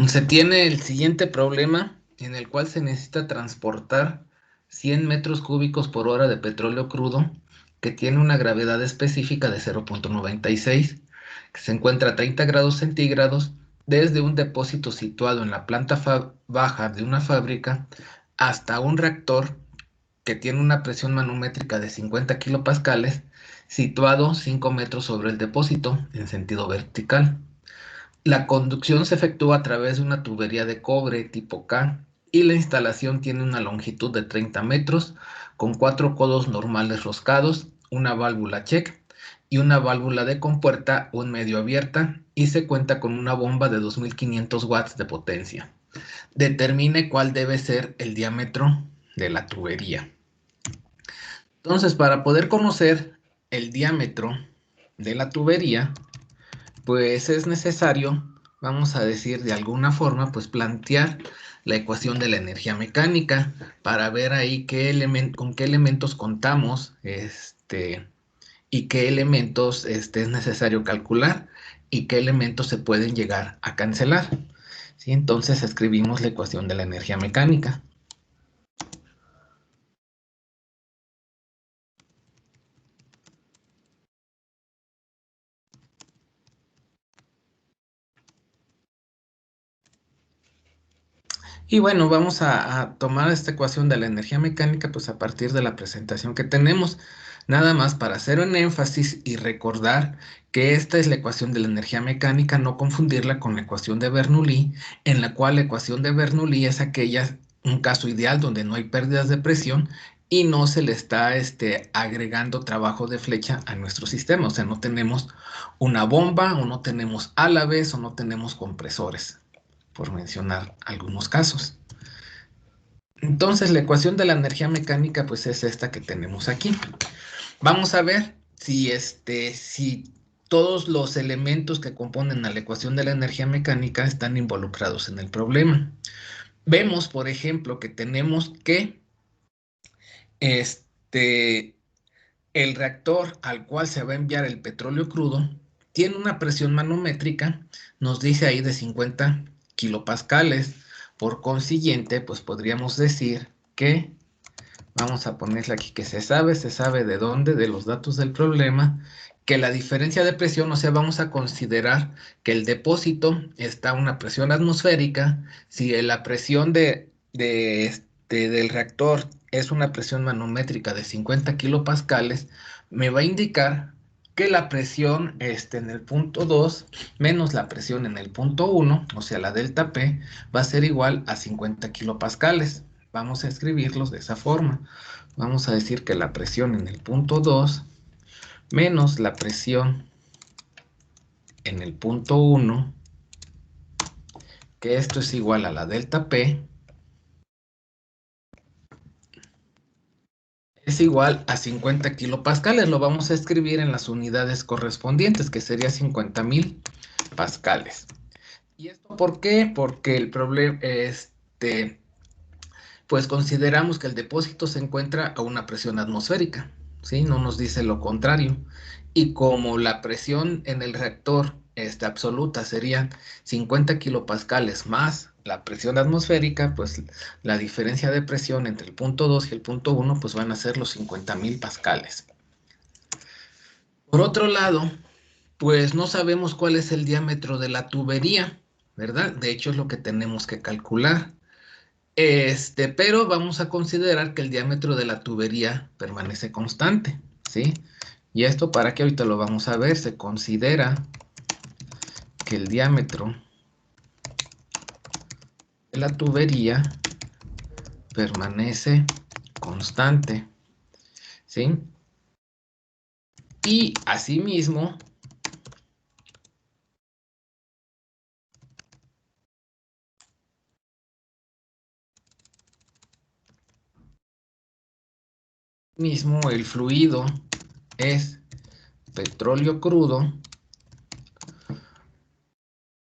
Se tiene el siguiente problema en el cual se necesita transportar 100 metros cúbicos por hora de petróleo crudo que tiene una gravedad específica de 0,96, que se encuentra a 30 grados centígrados desde un depósito situado en la planta baja de una fábrica hasta un reactor que tiene una presión manométrica de 50 kilopascales situado 5 metros sobre el depósito en sentido vertical. La conducción se efectúa a través de una tubería de cobre tipo K y la instalación tiene una longitud de 30 metros con 4 codos normales roscados, una válvula check y una válvula de compuerta un medio abierta y se cuenta con una bomba de 2500 watts de potencia. Determine cuál debe ser el diámetro de la tubería. Entonces, para poder conocer el diámetro de la tubería, pues es necesario, vamos a decir de alguna forma, pues plantear la ecuación de la energía mecánica para ver ahí con qué elementos contamos, y qué elementos es necesario calcular y qué elementos se pueden llegar a cancelar. ¿Sí? Entonces escribimos la ecuación de la energía mecánica. Y bueno, vamos a tomar esta ecuación de la energía mecánica pues a partir de la presentación que tenemos. Nada más para hacer un énfasis y recordar que esta es la ecuación de la energía mecánica, no confundirla con la ecuación de Bernoulli, en la cual la ecuación de Bernoulli es aquella, un caso ideal donde no hay pérdidas de presión y no se le está agregando trabajo de flecha a nuestro sistema. O sea, no tenemos una bomba o no tenemos álabes o no tenemos compresores, por mencionar algunos casos. Entonces, la ecuación de la energía mecánica, pues es esta que tenemos aquí. Vamos a ver si todos los elementos que componen a la ecuación de la energía mecánica están involucrados en el problema. Vemos, por ejemplo, que tenemos que el reactor al cual se va a enviar el petróleo crudo tiene una presión manométrica, nos dice ahí de 50 kilopascales. Por consiguiente, pues podríamos decir que, vamos a ponerle aquí que se sabe de dónde, de los datos del problema, que la diferencia de presión, o sea, vamos a considerar que el depósito está a una presión atmosférica. Si la presión del reactor es una presión manométrica de 50 kilopascales, me va a indicar que la presión en el punto 2 menos la presión en el punto 1, o sea, la delta P, va a ser igual a 50 kilopascales. Vamos a escribirlos de esa forma. Vamos a decir que la presión en el punto 2 menos la presión en el punto 1, que esto es igual a la delta P, es igual a 50 kilopascales. Lo vamos a escribir en las unidades correspondientes, que sería 50,000 pascales. ¿Y esto por qué? Porque el problema, pues consideramos que el depósito se encuentra a una presión atmosférica, ¿sí? No nos dice lo contrario. Y como la presión en el reactor absoluta serían 50 kilopascales más la presión atmosférica, pues la diferencia de presión entre el punto 2 y el punto 1 pues van a ser los 50,000 pascales. Por otro lado, pues no sabemos cuál es el diámetro de la tubería, ¿verdad? De hecho es lo que tenemos que calcular. Pero vamos a considerar que el diámetro de la tubería permanece constante, ¿sí? Y esto para que ahorita lo vamos a ver, se considera que el diámetro de la tubería permanece constante, ¿sí? Y asimismo, el fluido es petróleo crudo,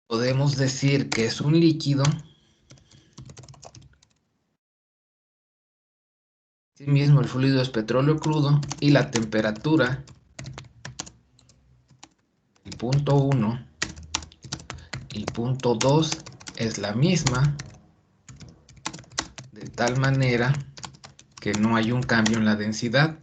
podemos decir que es un líquido. Asimismo, el fluido es petróleo crudo y la temperatura, el punto 1 y punto 2 es la misma, de tal manera que no hay un cambio en la densidad.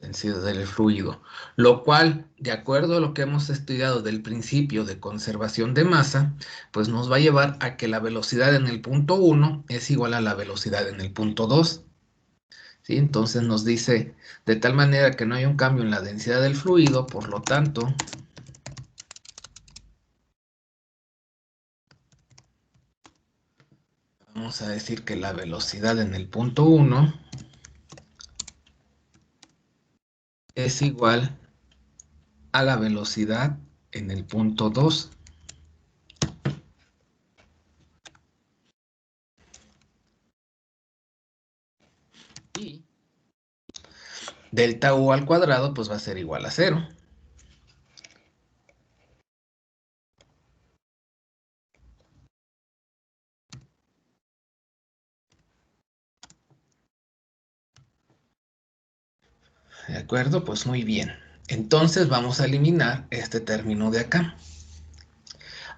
Densidad del fluido, lo cual, de acuerdo a lo que hemos estudiado del principio de conservación de masa, pues nos va a llevar a que la velocidad en el punto 1 es igual a la velocidad en el punto 2. ¿Sí? Entonces nos dice, de tal manera que no hay un cambio en la densidad del fluido, por lo tanto, vamos a decir que la velocidad en el punto 1 es igual a la velocidad en el punto 2. Y delta U al cuadrado pues va a ser igual a 0. ¿De acuerdo? Pues muy bien. Entonces vamos a eliminar este término de acá.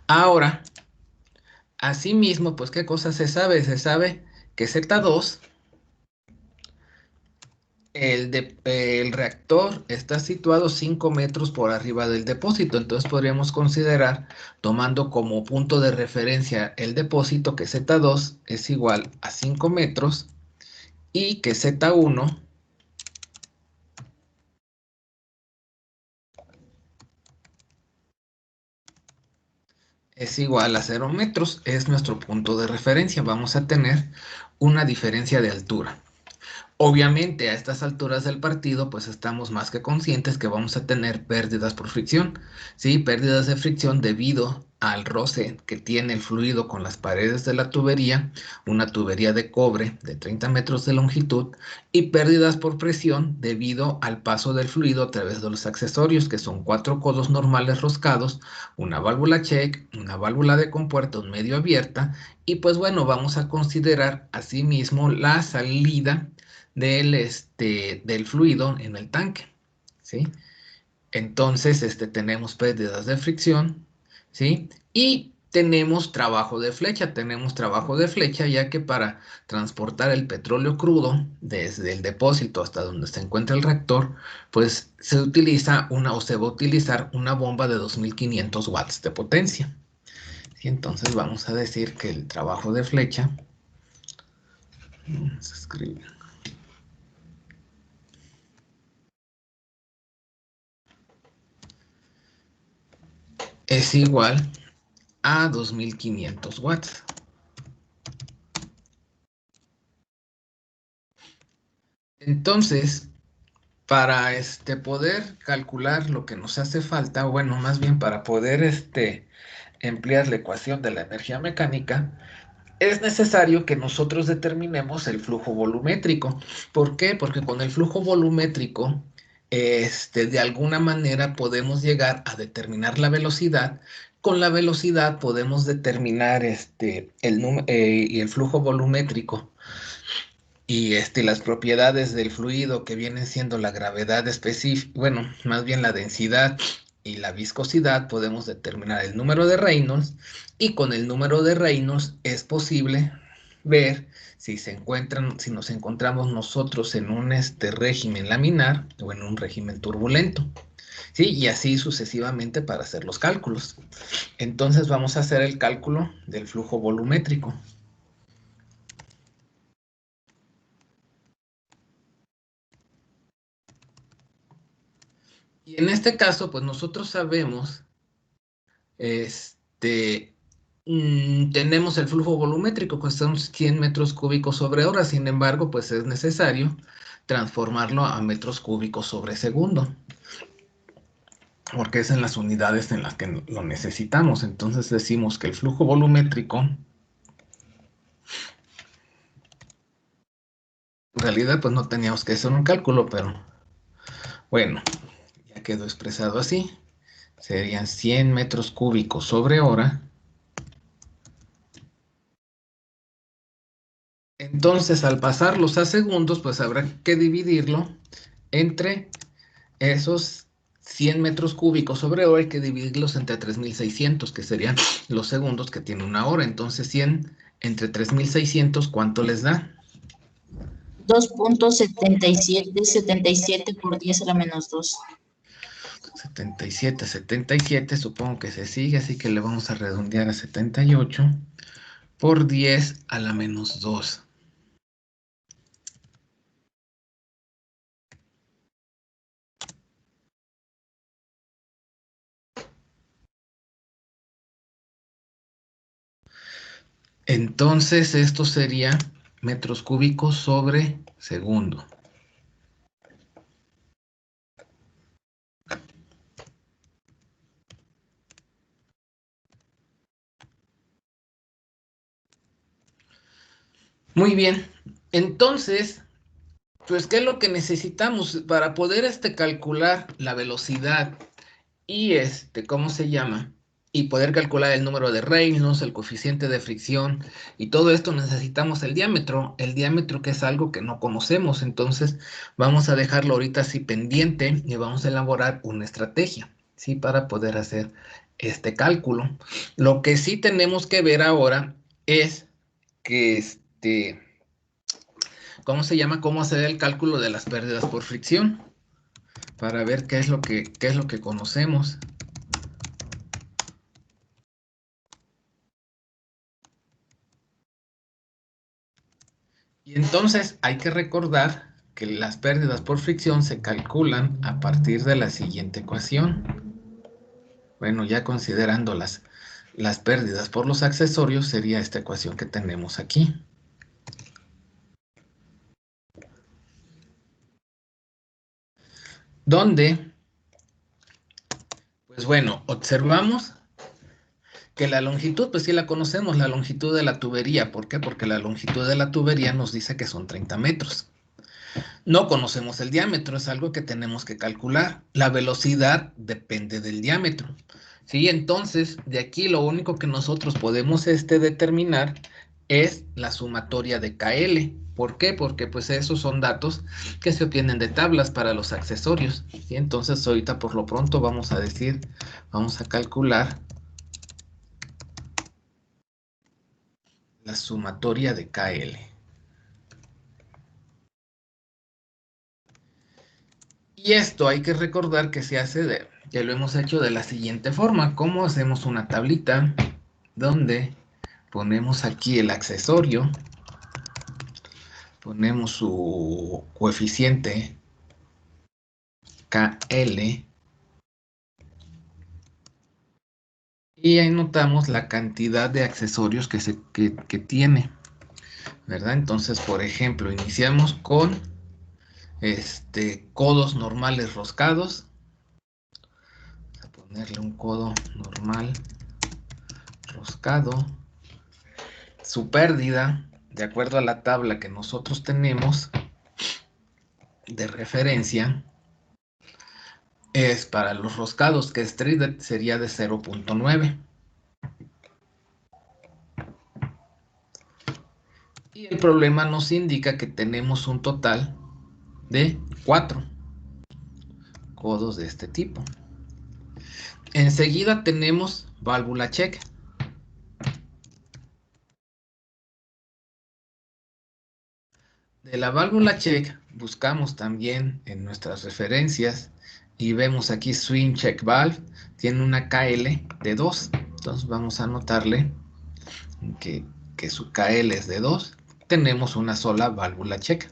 Ahora, asimismo, pues ¿qué cosa se sabe? Se sabe que Z2, el reactor está situado 5 metros por arriba del depósito. Entonces podríamos considerar, tomando como punto de referencia el depósito, que Z2 es igual a 5 metros y que Z1 es igual a 0 metros. Es nuestro punto de referencia. Vamos a tener una diferencia de altura. Obviamente, a estas alturas del partido, pues estamos más que conscientes que vamos a tener pérdidas por fricción, ¿sí? Pérdidas de fricción debido al roce que tiene el fluido con las paredes de la tubería, una tubería de cobre de 30 metros de longitud, y pérdidas por presión debido al paso del fluido a través de los accesorios, que son 4 codos normales roscados, una válvula check, una válvula de compuerta un medio abierta, y pues bueno, vamos a considerar asimismo la salida del fluido en el tanque, ¿sí? Entonces, tenemos pérdidas de fricción, ¿sí? Y tenemos trabajo de flecha, ya que para transportar el petróleo crudo desde el depósito hasta donde se encuentra el reactor, pues se utiliza o se va a utilizar una bomba de 2500 watts de potencia. ¿Sí? Entonces vamos a decir que el trabajo de flecha, vamos a escribir, es igual a 2500 watts. Entonces, para poder calcular lo que nos hace falta, bueno, más bien para poder emplear la ecuación de la energía mecánica, es necesario que nosotros determinemos el flujo volumétrico. ¿Por qué? Porque con el flujo volumétrico, de alguna manera podemos llegar a determinar la velocidad. Con la velocidad podemos determinar y el flujo volumétrico y las propiedades del fluido, que vienen siendo la gravedad específica, bueno, más bien la densidad y la viscosidad. Podemos determinar el número de Reynolds, y con el número de Reynolds es posible ver si nos encontramos nosotros en un régimen laminar o en un régimen turbulento, ¿sí? Y así sucesivamente para hacer los cálculos. Entonces vamos a hacer el cálculo del flujo volumétrico. Y en este caso, pues nosotros sabemos, este, tenemos el flujo volumétrico, que son 100 metros cúbicos sobre hora. Sin embargo, pues es necesario transformarlo a metros cúbicos sobre segundo, porque es en las unidades en las que lo necesitamos. Entonces decimos que el flujo volumétrico, en realidad pues no teníamos que hacer un cálculo, pero bueno, ya quedó expresado así. Serían 100 metros cúbicos sobre hora Entonces, al pasarlos a segundos, pues habrá que dividirlo entre esos 100 metros cúbicos sobre hora, hay que dividirlos entre 3600, que serían los segundos que tiene una hora. Entonces, 100 entre 3600, ¿cuánto les da? 2.77 por 10 a la menos 2. 77, 77, supongo que se sigue, así que le vamos a redondear a 78 por 10 a la menos 2. Entonces, esto sería metros cúbicos sobre segundo. Muy bien. Entonces, pues, ¿qué es lo que necesitamos para poder calcular la velocidad y ¿cómo se llama? Y poder calcular el número de Reynolds, el coeficiente de fricción y todo esto necesitamos el diámetro que es algo que no conocemos, entonces vamos a dejarlo ahorita así pendiente y vamos a elaborar una estrategia, ¿sí? Para poder hacer este cálculo. Lo que sí tenemos que ver ahora es que ¿cómo se llama? Cómo hacer el cálculo de las pérdidas por fricción para ver qué es lo que conocemos. Y entonces hay que recordar que las pérdidas por fricción se calculan a partir de la siguiente ecuación. Bueno, ya considerando las pérdidas por los accesorios, sería esta ecuación que tenemos aquí. Donde, pues bueno, observamos que la longitud, pues sí la conocemos, la longitud de la tubería. ¿Por qué? Porque la longitud de la tubería nos dice que son 30 metros. No conocemos el diámetro, es algo que tenemos que calcular. La velocidad depende del diámetro. ¿Sí? Entonces, de aquí lo único que nosotros podemos determinar es la sumatoria de KL. ¿Por qué? Porque pues esos son datos que se obtienen de tablas para los accesorios. ¿Sí? Entonces, ahorita por lo pronto vamos a calcular la sumatoria de KL. Y esto hay que recordar que se hace que lo hemos hecho de la siguiente forma. ¿Cómo hacemos una tablita donde ponemos aquí el accesorio, ponemos su coeficiente KL y ahí notamos la cantidad de accesorios que tiene, ¿verdad? Entonces, por ejemplo, iniciamos con codos normales roscados. Vamos a ponerle un codo normal roscado. Su pérdida, de acuerdo a la tabla que nosotros tenemos de referencia, es para los roscados que sería de 0.9. Y el problema nos indica que tenemos un total de 4 codos de este tipo. Enseguida tenemos válvula check. De la válvula check buscamos también en nuestras referencias y vemos aquí swing check valve, tiene una KL de 2. Entonces vamos a anotarle que su KL es de 2. Tenemos una sola válvula check.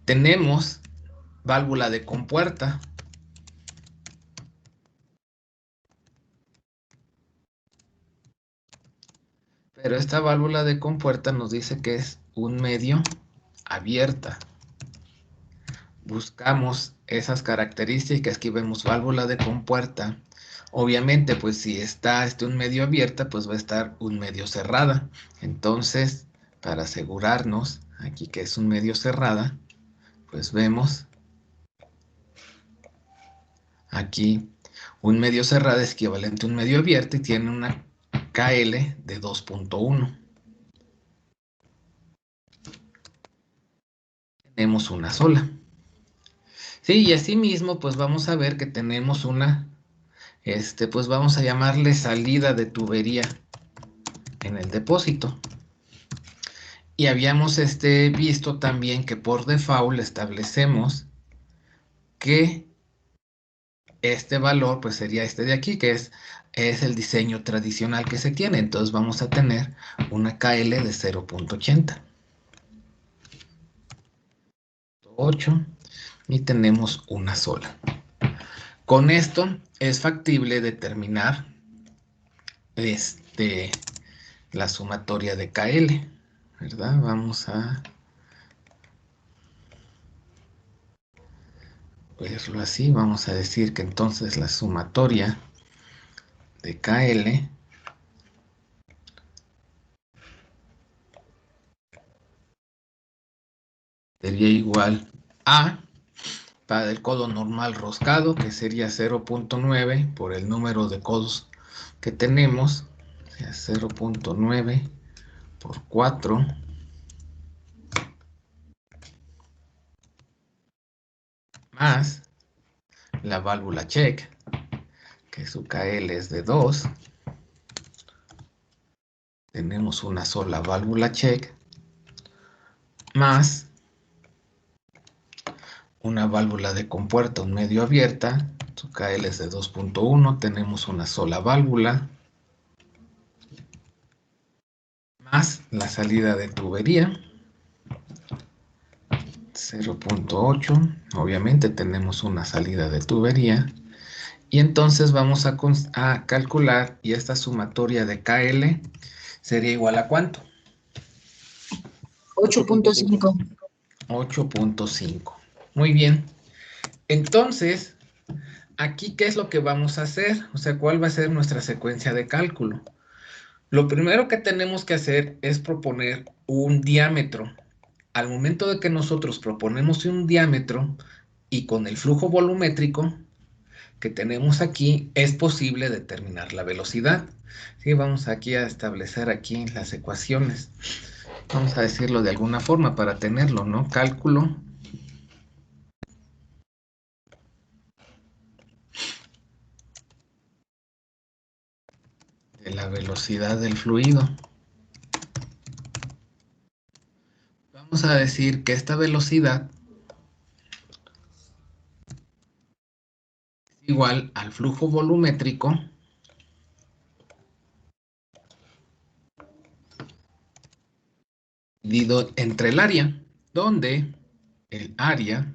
Tenemos válvula de compuerta. Pero esta válvula de compuerta nos dice que es un medio abierta. Buscamos esas características. Aquí vemos válvula de compuerta. Obviamente, pues si está un medio abierta, pues va a estar un medio cerrada. Entonces, para asegurarnos aquí que es un medio cerrada, pues vemos aquí un medio cerrada es equivalente a un medio abierto y tiene una KL de 2.1. tenemos una sola. Sí, y asimismo, pues vamos a ver que tenemos una, pues vamos a llamarle salida de tubería en el depósito. Y habíamos visto también que por default establecemos que este valor pues sería este de aquí, que es el diseño tradicional que se tiene. Entonces vamos a tener una KL de 0.80. 8 y tenemos una sola. Con esto es factible determinar la sumatoria de KL, ¿verdad? Vamos a verlo así. Vamos a decir que entonces la sumatoria de KL sería igual a, para el codo normal roscado, que sería 0.9 por el número de codos que tenemos, o sea, 0.9 por 4 más la válvula check, que su KL es de 2. Tenemos una sola válvula check más una válvula de compuerta medio abierta, su KL es de 2.1, tenemos una sola válvula, más la salida de tubería, 0.8, obviamente tenemos una salida de tubería, y entonces vamos a calcular, y esta sumatoria de KL sería igual a ¿cuánto? 8.5. 8.5. Muy bien. Entonces, aquí, ¿qué es lo que vamos a hacer? O sea, ¿cuál va a ser nuestra secuencia de cálculo? Lo primero que tenemos que hacer es proponer un diámetro. Al momento de que nosotros proponemos un diámetro y con el flujo volumétrico que tenemos aquí, es posible determinar la velocidad. Sí, vamos aquí a establecer aquí las ecuaciones. Vamos a decirlo de alguna forma para tenerlo, ¿no? Cálculo de la velocidad del fluido. Vamos a decir que esta velocidad es igual al flujo volumétrico dividido entre el área, donde el área,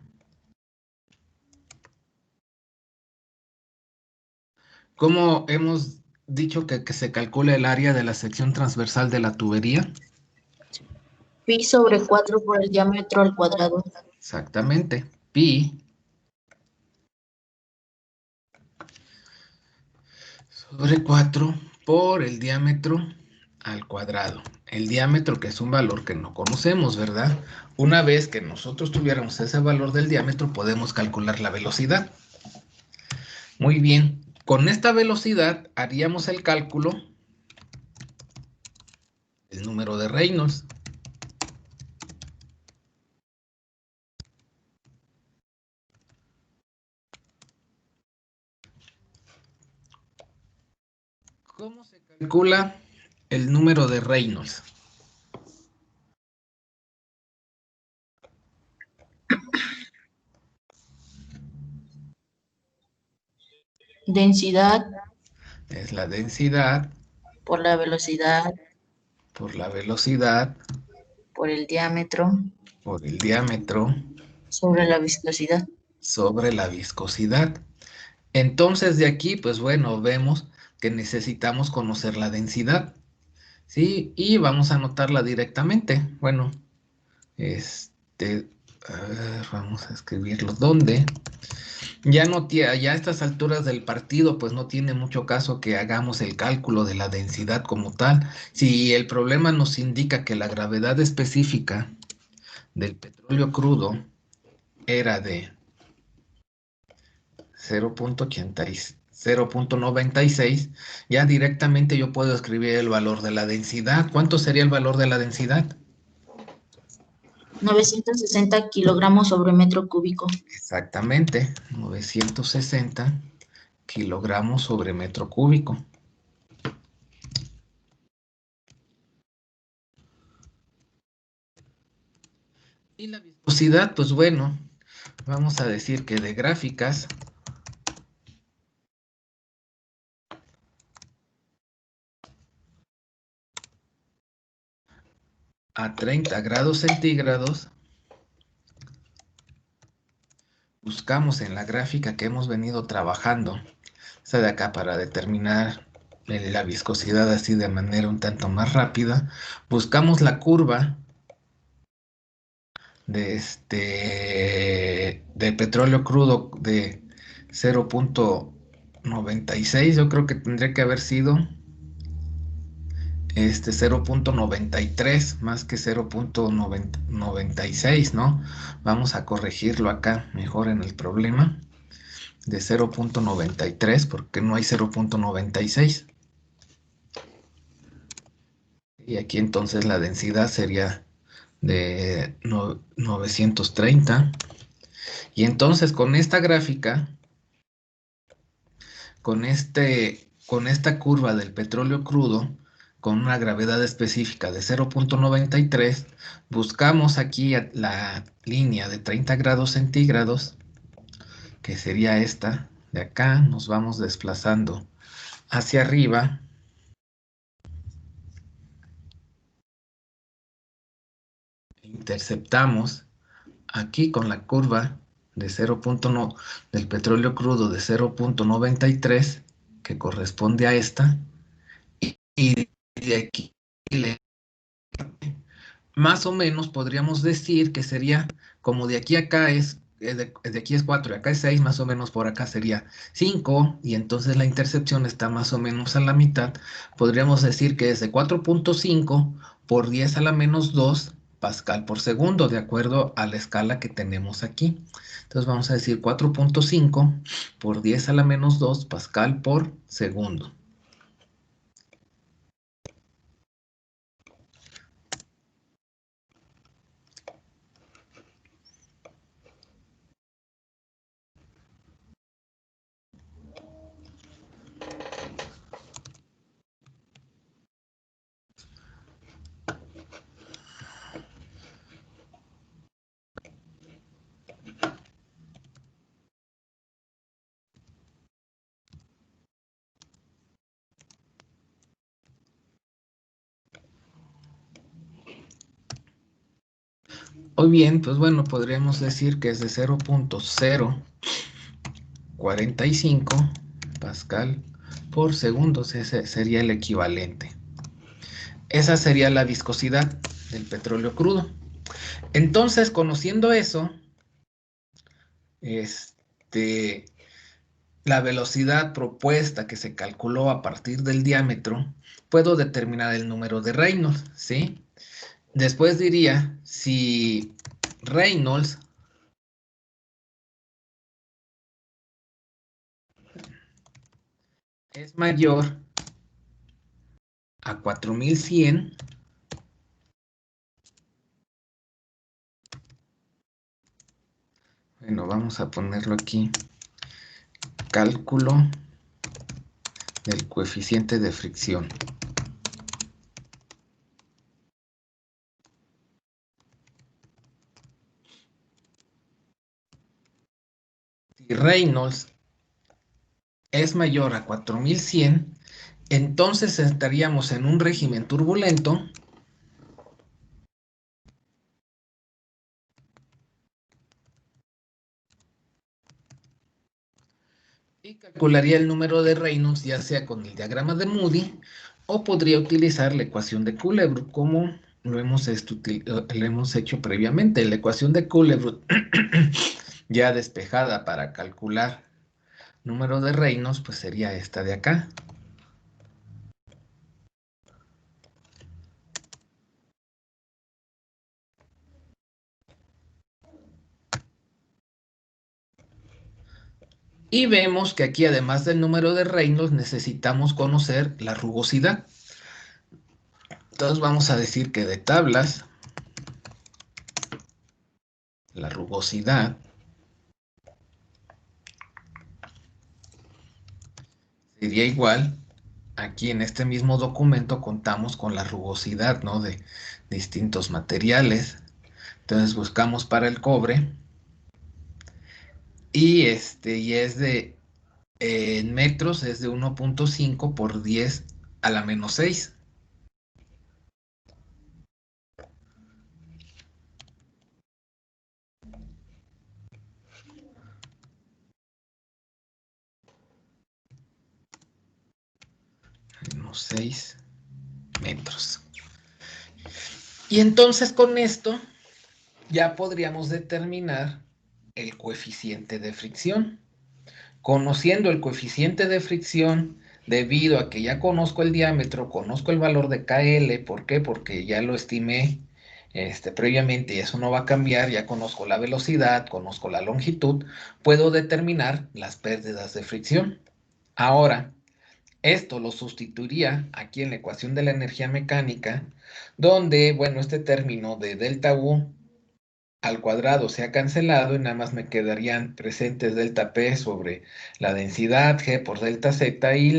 ¿cómo hemos dicho que se calcula el área de la sección transversal de la tubería? Pi sobre 4 por el diámetro al cuadrado. Exactamente, pi sobre 4 por el diámetro al cuadrado. El diámetro, que es un valor que no conocemos, ¿verdad? Una vez que nosotros tuviéramos ese valor del diámetro, podemos calcular la velocidad. Muy bien, con esta velocidad haríamos el cálculo del número de Reynolds. ¿Cómo se calcula el número de Reynolds? Densidad Es la densidad por la velocidad por la velocidad por el diámetro por el diámetro sobre la viscosidad. sobre la viscosidad. Entonces de aquí, pues bueno, vemos que necesitamos conocer la densidad, ¿sí? Y vamos a anotarla directamente. Bueno, a ver, vamos a escribirlo. ¿Dónde? Ya no ya a estas alturas del partido, pues no tiene mucho caso que hagamos el cálculo de la densidad como tal. Si el problema nos indica que la gravedad específica del petróleo crudo era de 0.96, ya directamente yo puedo escribir el valor de la densidad. ¿Cuánto sería el valor de la densidad? 960 kilogramos sobre metro cúbico. Exactamente, 960 kilogramos sobre metro cúbico. Y la viscosidad, pues bueno, vamos a decir que de gráficas a 30 grados centígrados, buscamos en la gráfica que hemos venido trabajando, esta de acá, para determinar la viscosidad así de manera un tanto más rápida, buscamos la curva de petróleo crudo de 0.96, yo creo que tendría que haber sido 0.93 más que 0.96, ¿no? Vamos a corregirlo acá mejor en el problema de 0.93 porque no hay 0.96. Y aquí entonces la densidad sería de 930. Y entonces con esta gráfica, con esta curva del petróleo crudo, con una gravedad específica de 0.93, buscamos aquí la línea de 30 grados centígrados, que sería esta de acá. Nos vamos desplazando hacia arriba. Interceptamos aquí con la curva de 0.9 del petróleo crudo de 0.93, que corresponde a esta, y de aquí más o menos podríamos decir que sería como de aquí a acá de aquí es 4 y acá es 6, más o menos por acá sería 5, y entonces la intercepción está más o menos a la mitad. Podríamos decir que es de 4.5 por 10 a la menos 2 pascal por segundo, de acuerdo a la escala que tenemos aquí. Entonces vamos a decir 4.5 por 10 a la menos 2 pascal por segundo. Hoy bien, pues bueno, podríamos decir que es de 0.045 pascal por segundo, ese sería el equivalente. Esa sería la viscosidad del petróleo crudo. Entonces, conociendo eso, la velocidad propuesta que se calculó a partir del diámetro, puedo determinar el número de Reynolds, ¿sí? Después diría, si Reynolds es mayor a 4100, bueno, vamos a ponerlo aquí, cálculo del coeficiente de fricción. Si Reynolds es mayor a 4100, entonces estaríamos en un régimen turbulento y calcularía el número de Reynolds ya sea con el diagrama de Moody o podría utilizar la ecuación de Culebrook como lo hemos hecho previamente. La ecuación de Culebrook ya despejada para calcular número de Reynolds, pues sería esta de acá. Y vemos que aquí, además del número de Reynolds, necesitamos conocer la rugosidad. Entonces vamos a decir que de tablas la rugosidad sería igual. Aquí en este mismo documento contamos con la rugosidad, ¿no? De distintos materiales. Entonces buscamos para el cobre y es de en metros es de 1.5 por 10 a la menos 6. Menos 6 metros. Y entonces con esto ya podríamos determinar el coeficiente de fricción. Conociendo el coeficiente de fricción, debido a que ya conozco el diámetro, conozco el valor de KL, ¿por qué? Porque ya lo estimé previamente y eso no va a cambiar, ya conozco la velocidad, conozco la longitud, puedo determinar las pérdidas de fricción. Ahora, esto lo sustituiría aquí en la ecuación de la energía mecánica, donde, bueno, este término de delta U al cuadrado se ha cancelado y nada más me quedarían presentes delta P sobre la densidad G por delta Z y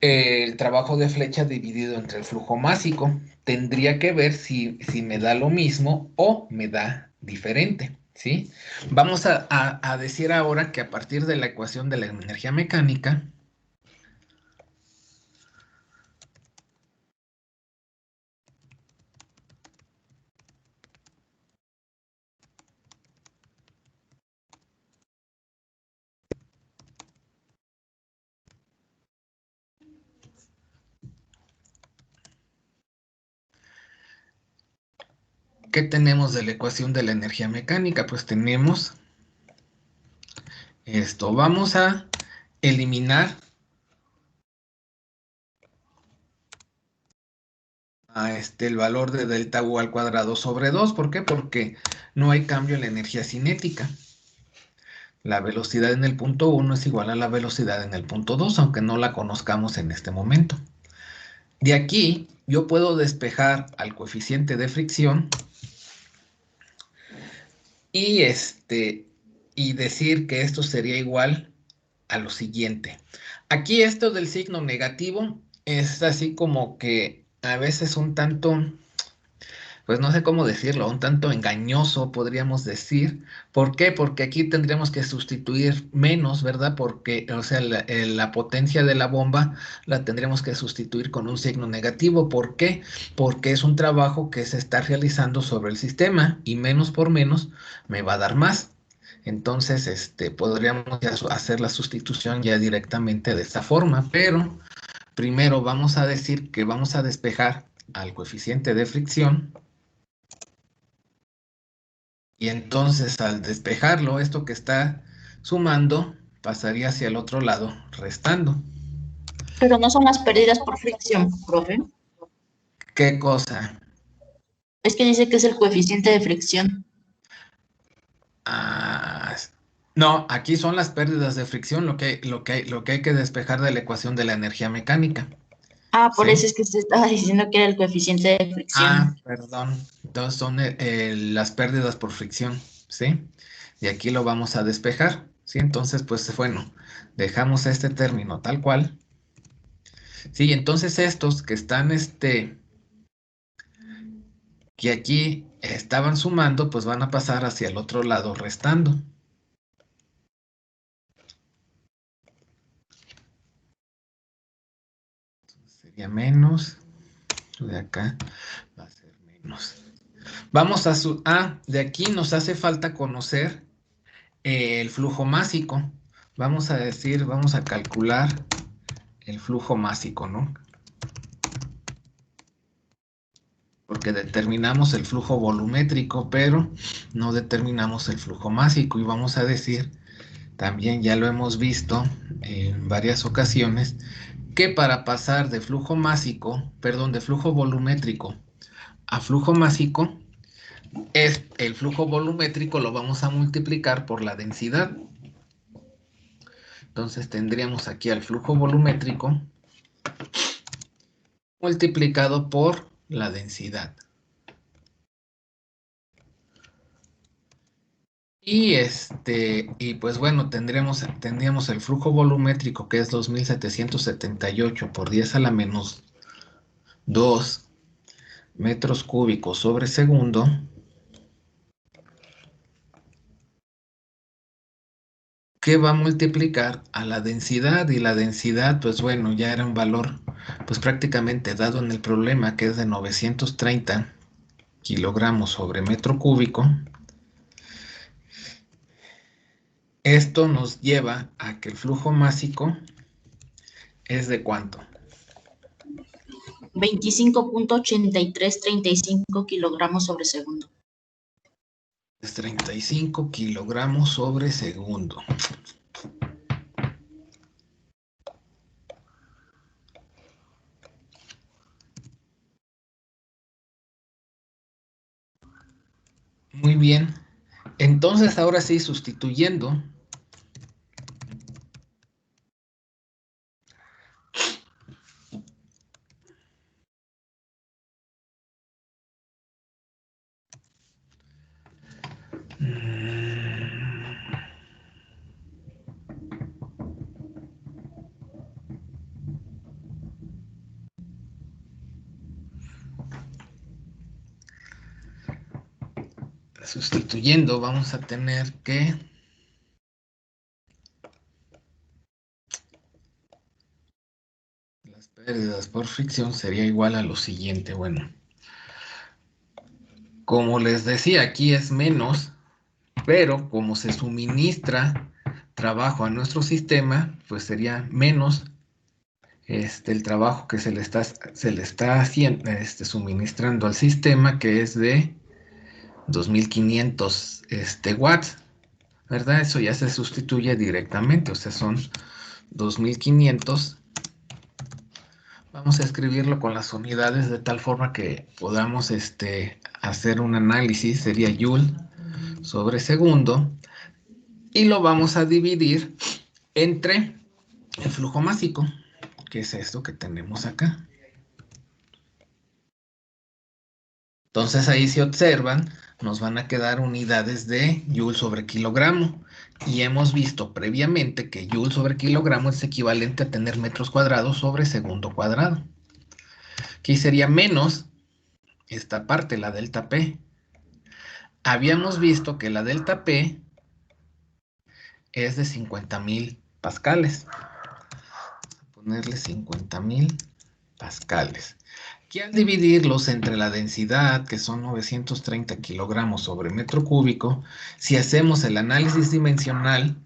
el trabajo de flecha dividido entre el flujo másico. Tendría que ver si me da lo mismo o me da diferente, ¿sí? Vamos a decir ahora que a partir de la ecuación de la energía mecánica, ¿qué tenemos de la ecuación de la energía mecánica? Pues tenemos esto. Vamos a eliminar el valor de delta U al cuadrado sobre 2. ¿Por qué? Porque no hay cambio en la energía cinética. La velocidad en el punto 1 es igual a la velocidad en el punto 2, aunque no la conozcamos en este momento. De aquí, yo puedo despejar al coeficiente de fricción y, y decir que esto sería igual a lo siguiente. Aquí esto del signo negativo es así como que a veces un tanto, pues no sé cómo decirlo, un tanto engañoso, podríamos decir. ¿Por qué? Porque aquí tendríamos que sustituir menos, ¿verdad? Porque, o sea, la potencia de la bomba la tendríamos que sustituir con un signo negativo. ¿Por qué? Porque es un trabajo que se está realizando sobre el sistema y menos por menos me va a dar más. Entonces, podríamos ya hacer la sustitución ya directamente de esta forma, pero primero vamos a decir que vamos a despejar al coeficiente de fricción. Y entonces al despejarlo, esto que está sumando pasaría hacia el otro lado, restando. Pero no son las pérdidas por fricción, profe. ¿Qué cosa? Es que dice que es el coeficiente de fricción. Ah, no, aquí son las pérdidas de fricción lo que hay que despejar de la ecuación de la energía mecánica. Ah, por ¿Sí? eso es que usted estaba diciendo que era el coeficiente de Ah, fricción. perdón. Entonces son las pérdidas por fricción. ¿Sí? Y aquí lo vamos a despejar. ¿Sí? Entonces, pues bueno, dejamos este término tal cual. Sí, entonces estos que están, que aquí estaban sumando, pues van a pasar hacia el otro lado restando. Sería menos, de acá va a ser menos. Vamos de aquí nos hace falta conocer el flujo másico. Vamos a decir, vamos a calcular el flujo másico, ¿no? Porque determinamos el flujo volumétrico, pero no determinamos el flujo másico. Y vamos a decir, también ya lo hemos visto en varias ocasiones, que para pasar de flujo másico, perdón, de flujo volumétrico a flujo másico, el flujo volumétrico lo vamos a multiplicar por la densidad. Entonces tendríamos aquí al flujo volumétrico multiplicado por la densidad. Y pues bueno, tendríamos el flujo volumétrico que es 2778 por 10 a la menos 2 metros cúbicos sobre segundo, que va a multiplicar a la densidad, y la densidad, pues bueno, ya era un valor pues prácticamente dado en el problema, que es de 930 kilogramos sobre metro cúbico. Esto nos lleva a que el flujo másico es de ¿cuánto? 25.8335 kilogramos sobre segundo. Es 35 kilogramos sobre segundo. Muy bien. Entonces, ahora sí, sustituyendo, vamos a tener que las pérdidas por fricción sería igual a lo siguiente. Bueno, como les decía, aquí es menos, pero como se suministra trabajo a nuestro sistema, pues sería menos el trabajo que se le está haciendo, suministrando al sistema, que es de 2500 watts, ¿verdad? Eso ya se sustituye directamente, o sea, son 2500. Vamos a escribirlo con las unidades de tal forma que podamos hacer un análisis. Sería Joule sobre segundo, y lo vamos a dividir entre el flujo másico, que es esto que tenemos acá. Entonces ahí, si observan, nos van a quedar unidades de Joule sobre kilogramo. Y hemos visto previamente que Joule sobre kilogramo es equivalente a tener metros cuadrados sobre segundo cuadrado. Aquí sería menos esta parte, la delta P. Habíamos visto que la delta P es de 50,000 pascales. Vamos a ponerle 50,000 pascales. Que al dividirlos entre la densidad, que son 930 kilogramos sobre metro cúbico, si hacemos el análisis dimensional,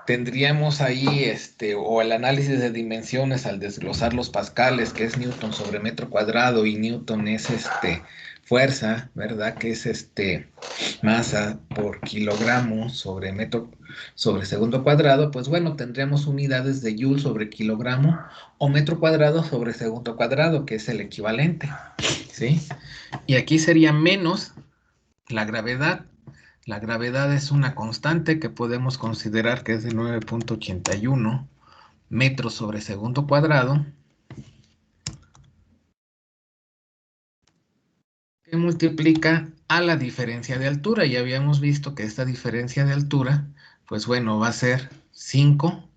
tendríamos ahí, o el análisis de dimensiones al desglosar los pascales, que es Newton sobre metro cuadrado, y Newton es fuerza, ¿verdad? Que es masa por kilogramo sobre metro sobre segundo cuadrado. Pues bueno, tendríamos unidades de Joule sobre kilogramo o metro cuadrado sobre segundo cuadrado, que es el equivalente, ¿sí? Y aquí sería menos la gravedad. La gravedad es una constante que podemos considerar que es de 9.81 metros sobre segundo cuadrado, que multiplica a la diferencia de altura. Ya habíamos visto que esta diferencia de altura, pues bueno, va a ser 5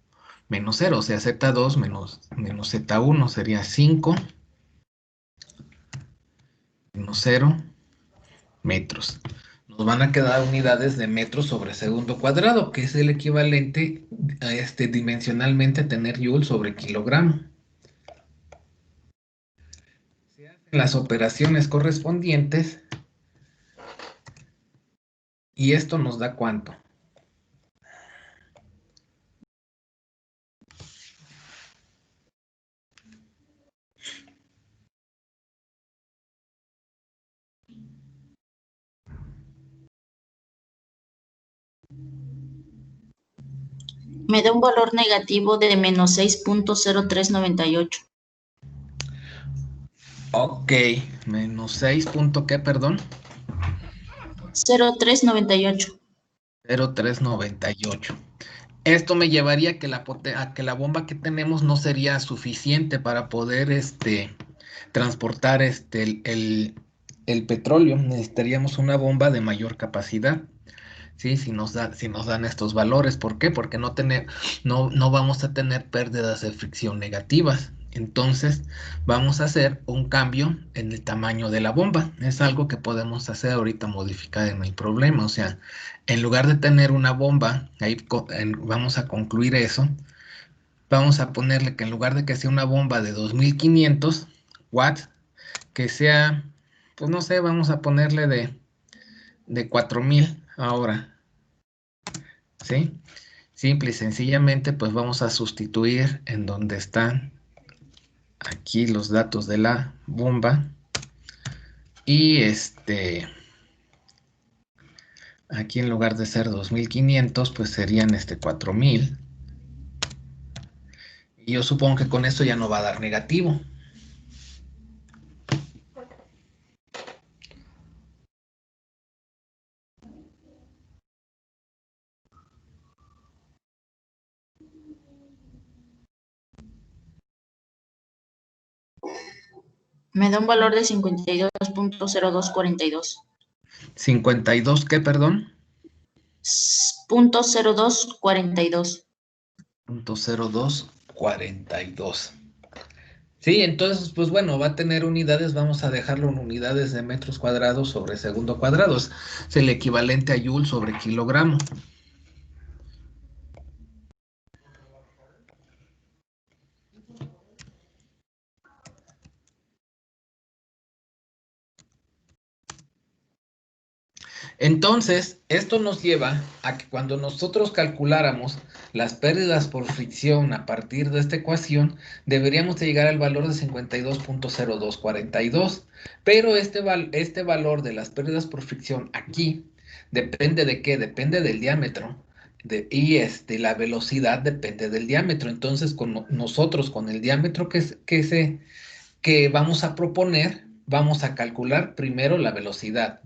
menos 0, o sea, Z2 menos Z1 sería 5 menos 0 metros. Nos van a quedar unidades de metros sobre segundo cuadrado, que es el equivalente a dimensionalmente a tener Joule sobre kilogramo. Se hacen las operaciones correspondientes y esto nos da ¿cuánto? Me da un valor negativo de menos 6.0398. Ok, menos 6 punto, ¿qué, perdón? 0398. 0,398. Esto me llevaría a que la bomba que tenemos no sería suficiente para poder transportar el petróleo. Necesitaríamos una bomba de mayor capacidad. ¿sí? Si nos dan estos valores. ¿Por qué? Porque no vamos a tener pérdidas de fricción negativas. Entonces, vamos a hacer un cambio en el tamaño de la bomba. Es algo que podemos hacer ahorita, modificar en el problema. O sea, en lugar de tener una bomba, vamos a concluir eso. Vamos a ponerle que en lugar de que sea una bomba de 2500 watts, que sea, pues no sé, vamos a ponerle de 4000 ahora, ¿sí? Simple y sencillamente, pues vamos a sustituir en donde están aquí los datos de la bomba y aquí en lugar de ser 2500, pues serían 4000. Y yo supongo que con esto ya no va a dar negativo. Me da un valor de 52.0242. 52, ¿qué, perdón? .0242. 0.0242. Sí, entonces, pues bueno, va a tener unidades, vamos a dejarlo en unidades de metros cuadrados sobre segundo cuadrado. Es el equivalente a joule sobre kilogramo. Entonces, esto nos lleva a que cuando nosotros calculáramos las pérdidas por fricción a partir de esta ecuación, deberíamos de llegar al valor de 52.0242. Pero este valor de las pérdidas por fricción aquí depende de qué, depende del diámetro. Y la velocidad depende del diámetro. Entonces, nosotros con el diámetro que vamos a proponer, vamos a calcular primero la velocidad.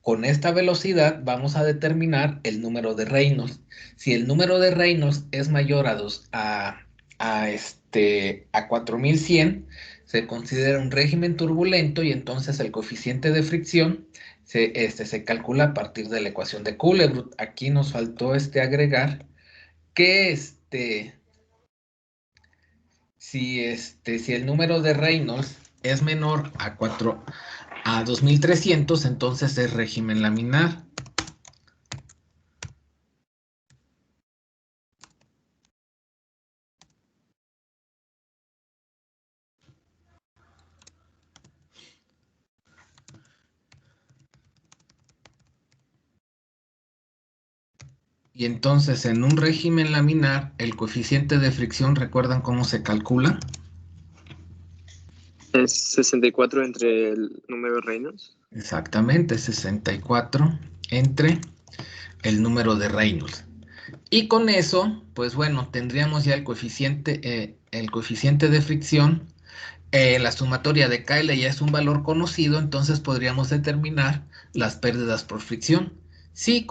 Con esta velocidad vamos a determinar el número de Reynolds. Si el número de Reynolds es mayor a 4100, se considera un régimen turbulento y entonces el coeficiente de fricción se calcula a partir de la ecuación de Culebrook. Aquí nos faltó agregar que si el número de Reynolds es menor a 2300, entonces es régimen laminar. Y entonces en un régimen laminar, el coeficiente de fricción, ¿recuerdan cómo se calcula? Es 64 entre el número de Reynolds. Exactamente, 64 entre el número de Reynolds. Y con eso, pues bueno, tendríamos ya el coeficiente de fricción. La sumatoria de Cayley ya es un valor conocido, entonces podríamos determinar las pérdidas por fricción. Si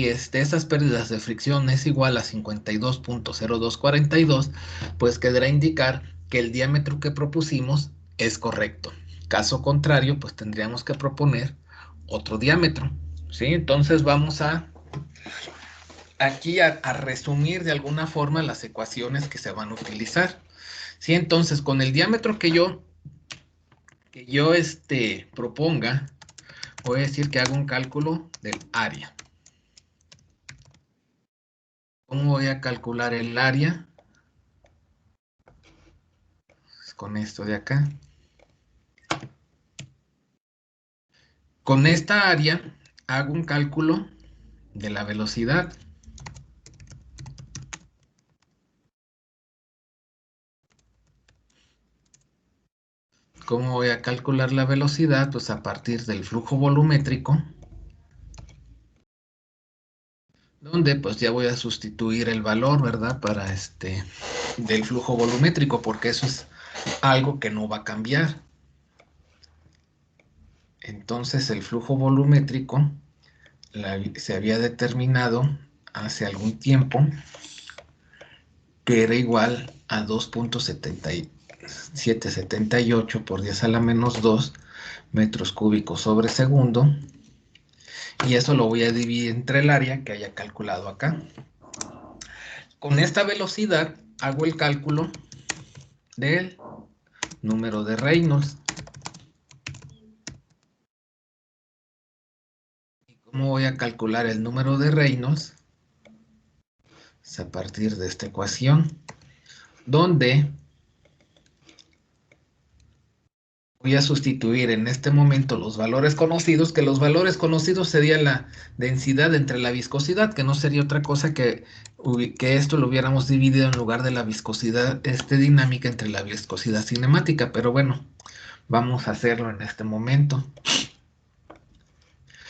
esas pérdidas de fricción es igual a 52.0242, pues quedará indicar que el diámetro que propusimos es correcto. Caso contrario, pues tendríamos que proponer otro diámetro. ¿Sí? Entonces vamos aquí a resumir de alguna forma las ecuaciones que se van a utilizar. ¿Sí? Entonces, con el diámetro que yo proponga, voy a decir que hago un cálculo del área. ¿Cómo voy a calcular el área? Pues con esto de acá. Con esta área hago un cálculo de la velocidad. ¿Cómo voy a calcular la velocidad? Pues a partir del flujo volumétrico, donde pues ya voy a sustituir el valor, ¿verdad? Para del flujo volumétrico, porque eso es algo que no va a cambiar. Entonces el flujo volumétrico se había determinado hace algún tiempo que era igual a 2.7778 por 10 a la menos 2 metros cúbicos sobre segundo. Y eso lo voy a dividir entre el área que haya calculado acá. Con esta velocidad hago el cálculo del número de Reynolds. ¿Y cómo voy a calcular el número de Reynolds? Es a partir de esta ecuación, donde voy a sustituir en este momento los valores conocidos, que los valores conocidos serían la densidad entre la viscosidad, que no sería otra cosa que esto lo hubiéramos dividido en lugar de la viscosidad dinámica entre la viscosidad cinemática, pero bueno, vamos a hacerlo en este momento.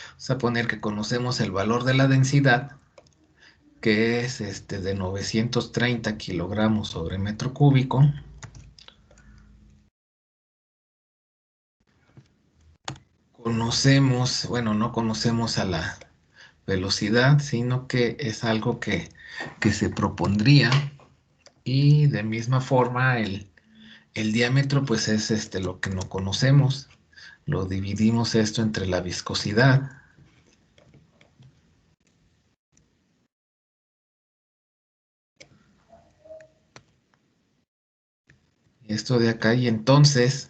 Vamos a poner que conocemos el valor de la densidad, que es de 930 kilogramos sobre metro cúbico. Conocemos, bueno, no conocemos a la velocidad, sino que es algo que se propondría, y de misma forma el diámetro pues es lo que no conocemos. Lo dividimos esto entre la viscosidad. Esto de acá, y entonces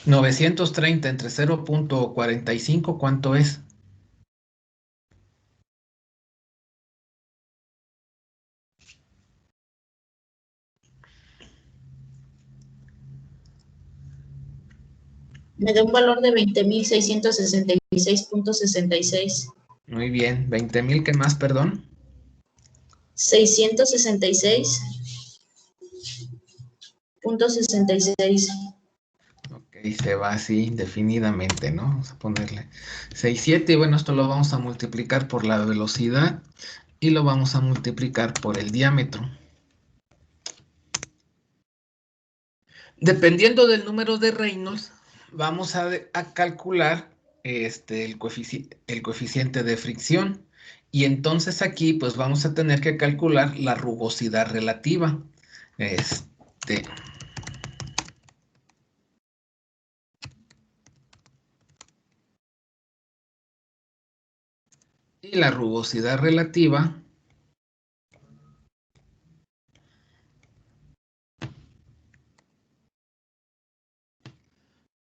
930 entre 0.45, ¿cuánto es? Me da un valor de 20.666.66. Muy bien, 20,000, ¿qué más, perdón? 666.66. Ok, se va así indefinidamente, ¿no? Vamos a ponerle 6,7, y bueno, esto lo vamos a multiplicar por la velocidad y lo vamos a multiplicar por el diámetro. Dependiendo del número de Reynolds, vamos a calcular el coeficiente de fricción. Y entonces aquí pues vamos a tener que calcular la rugosidad relativa. Y la rugosidad relativa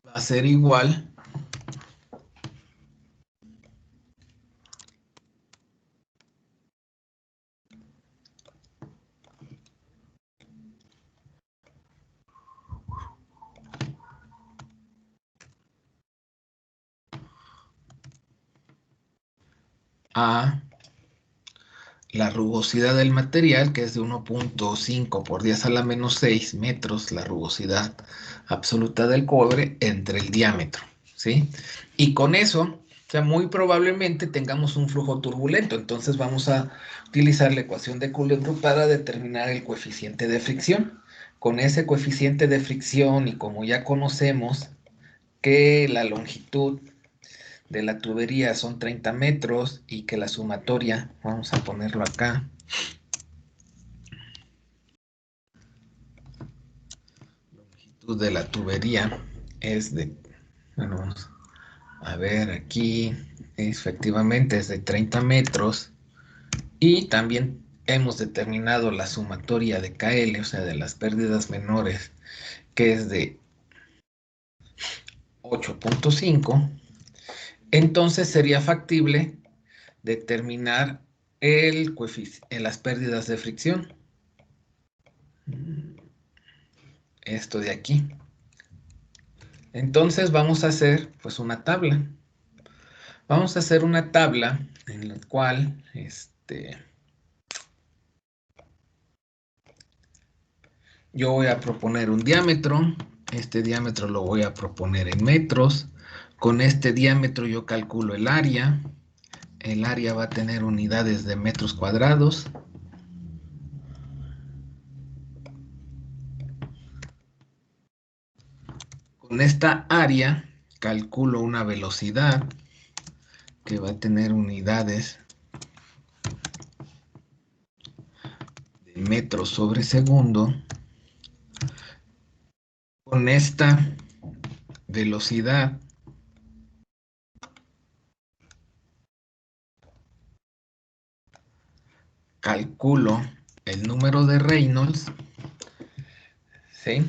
va a ser igual a la rugosidad del material, que es de 1.5 por 10 a la menos 6 metros, la rugosidad absoluta del cobre, entre el diámetro, ¿sí? Y con eso, o sea, muy probablemente tengamos un flujo turbulento. Entonces vamos a utilizar la ecuación de Coulomb para determinar el coeficiente de fricción. Con ese coeficiente de fricción, y como ya conocemos que la longitud de la tubería son 30 metros y que la sumatoria, vamos a ponerlo acá, longitud de la tubería es de, bueno, vamos a ver aquí, efectivamente es de 30 metros, y también hemos determinado la sumatoria de KL, o sea, de las pérdidas menores, que es de 8.5, entonces sería factible determinar las pérdidas de fricción. Esto de aquí. Entonces vamos a hacer pues una tabla. Vamos a hacer una tabla en la cual yo voy a proponer un diámetro. Este diámetro lo voy a proponer en metros. Con este diámetro yo calculo el área. El área va a tener unidades de metros cuadrados. Con esta área calculo una velocidad que va a tener unidades de metros sobre segundo. Con esta velocidad calculo el número de Reynolds, ¿sí?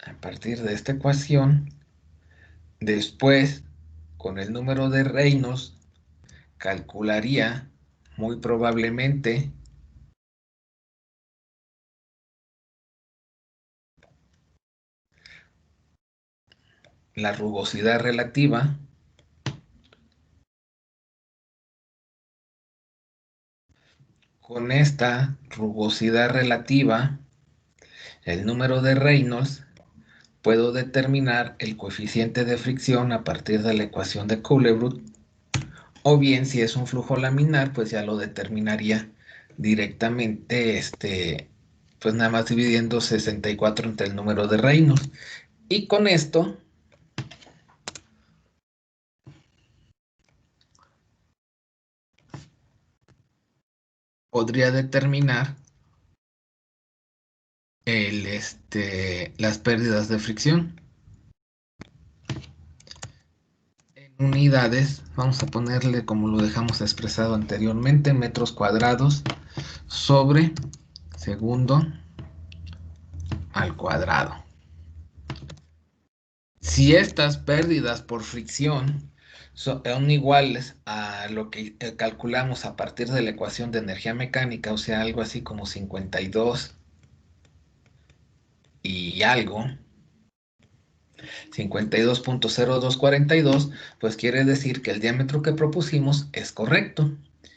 A partir de esta ecuación, después, con el número de Reynolds, calcularía muy probablemente la rugosidad relativa con esta rugosidad relativa, el número de Reynolds, puedo determinar el coeficiente de fricción a partir de la ecuación de Coulebrud, o bien si es un flujo laminar, pues ya lo determinaría directamente, pues nada más dividiendo 64 entre el número de Reynolds. Y con esto podría determinar las pérdidas de fricción. En unidades, vamos a ponerle como lo dejamos expresado anteriormente, metros cuadrados sobre segundo al cuadrado. Si estas pérdidas por fricción son iguales a lo que calculamos a partir de la ecuación de energía mecánica, o sea, algo así como 52 y algo, 52.0242, pues quiere decir que el diámetro que propusimos es correcto.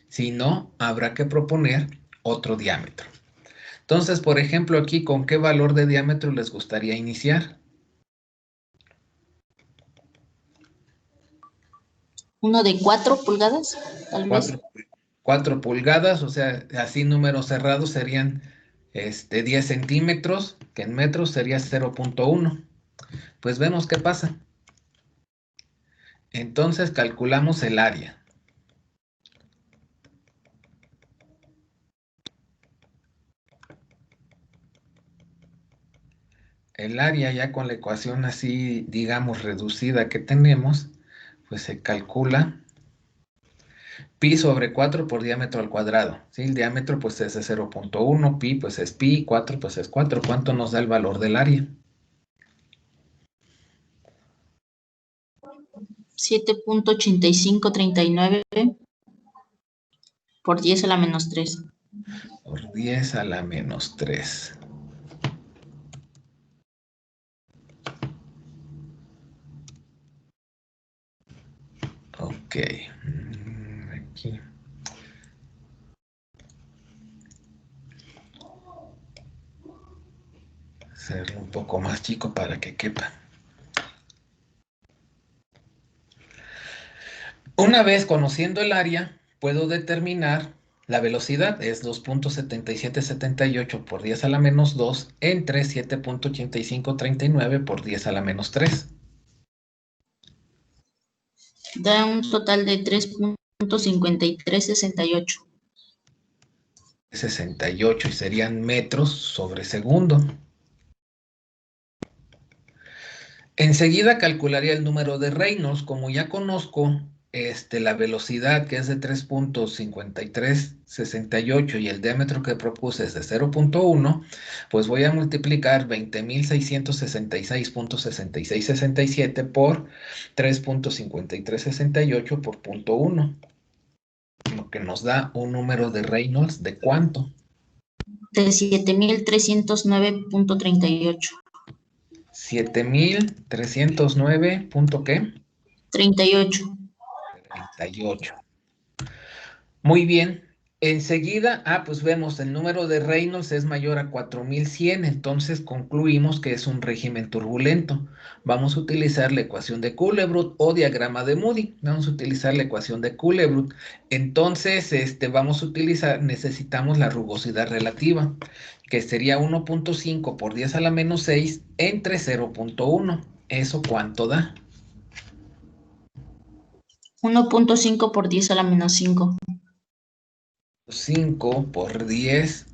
Si no, habrá que proponer otro diámetro. Entonces, por ejemplo, aquí, ¿con qué valor de diámetro les gustaría iniciar? Uno de 4 pulgadas, tal vez. 4 pulgadas, o sea, así números cerrados serían 10 centímetros, que en metros sería 0.1. Pues vemos qué pasa. Entonces calculamos el área. El área ya con la ecuación así, digamos, reducida que tenemos, pues se calcula pi sobre 4 por diámetro al cuadrado. ¿Sí? El diámetro pues es de 0.1, pi pues es pi, 4 pues es 4. ¿Cuánto nos da el valor del área? 7.8539 por 10 a la menos 3. Por 10 a la menos 3. Ok. Aquí. Hacerlo un poco más chico para que quepa. Una vez conociendo el área, puedo determinar la velocidad. Es 2.7778 por 10 a la menos 2 entre 7.8539 por 10 a la menos 3. Da un total de 3.5368. 68 y serían metros sobre segundo. Enseguida calcularía el número de Reynolds. Como ya conozco la velocidad, que es de 3.5368 y el diámetro que propuse es de 0.1, pues voy a multiplicar 20.666.6667 por 3.5368 por 0.1, lo que nos da un número de Reynolds de ¿cuánto? De 7.309.38. 7.309. ¿Qué? 38. 38. Muy bien. Enseguida, pues vemos el número de Reynolds es mayor a 4100, entonces concluimos que es un régimen turbulento. Vamos a utilizar la ecuación de Coulebrud o diagrama de Moody. Vamos a utilizar la ecuación de Coulebrud. Entonces, necesitamos la rugosidad relativa, que sería 1.5 por 10 a la menos 6 entre 0.1. ¿Eso cuánto da? 1.5 por 10 a la menos 5. 5 por 10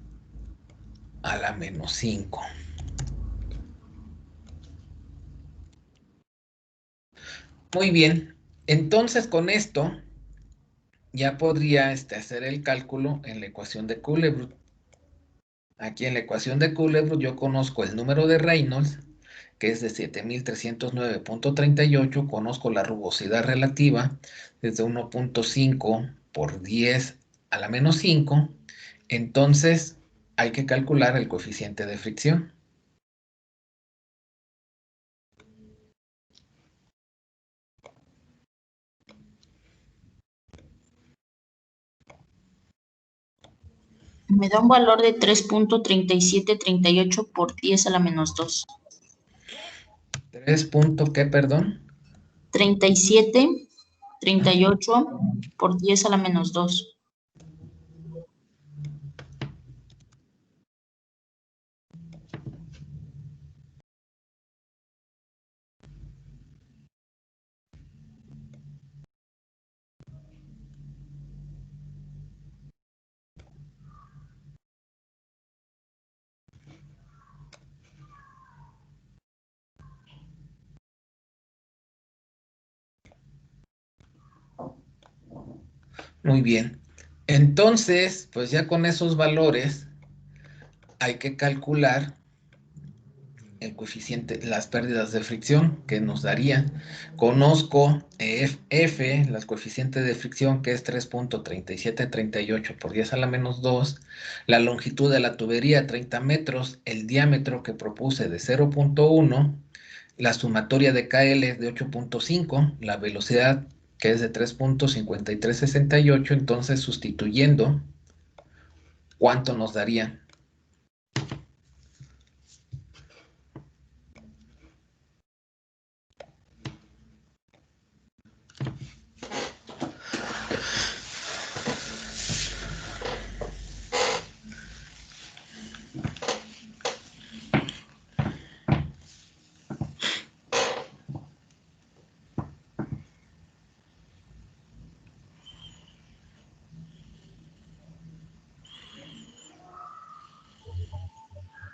a la menos 5. Muy bien. Entonces, con esto ya podría hacer el cálculo en la ecuación de Kuhlebrück. Aquí en la ecuación de Kuhlebrück yo conozco el número de Reynolds, que es de 7309.38. Conozco la rugosidad relativa desde 1.5 por 10 a la menos 5. Entonces, hay que calcular el coeficiente de fricción. Me da un valor de 3.3738 por 10 a la menos 2. 3 punto, ¿qué, perdón? 3738 por 10 a la menos 2. Muy bien. Entonces, pues ya con esos valores hay que calcular el coeficiente, las pérdidas de fricción que nos daría. Conozco F, las coeficientes de fricción, que es 3.3738 por 10 a la menos 2, la longitud de la tubería 30 metros, el diámetro que propuse de 0.1, la sumatoria de KL es de 8.5, la velocidad que es de 3.5368, entonces sustituyendo, ¿cuánto nos daría?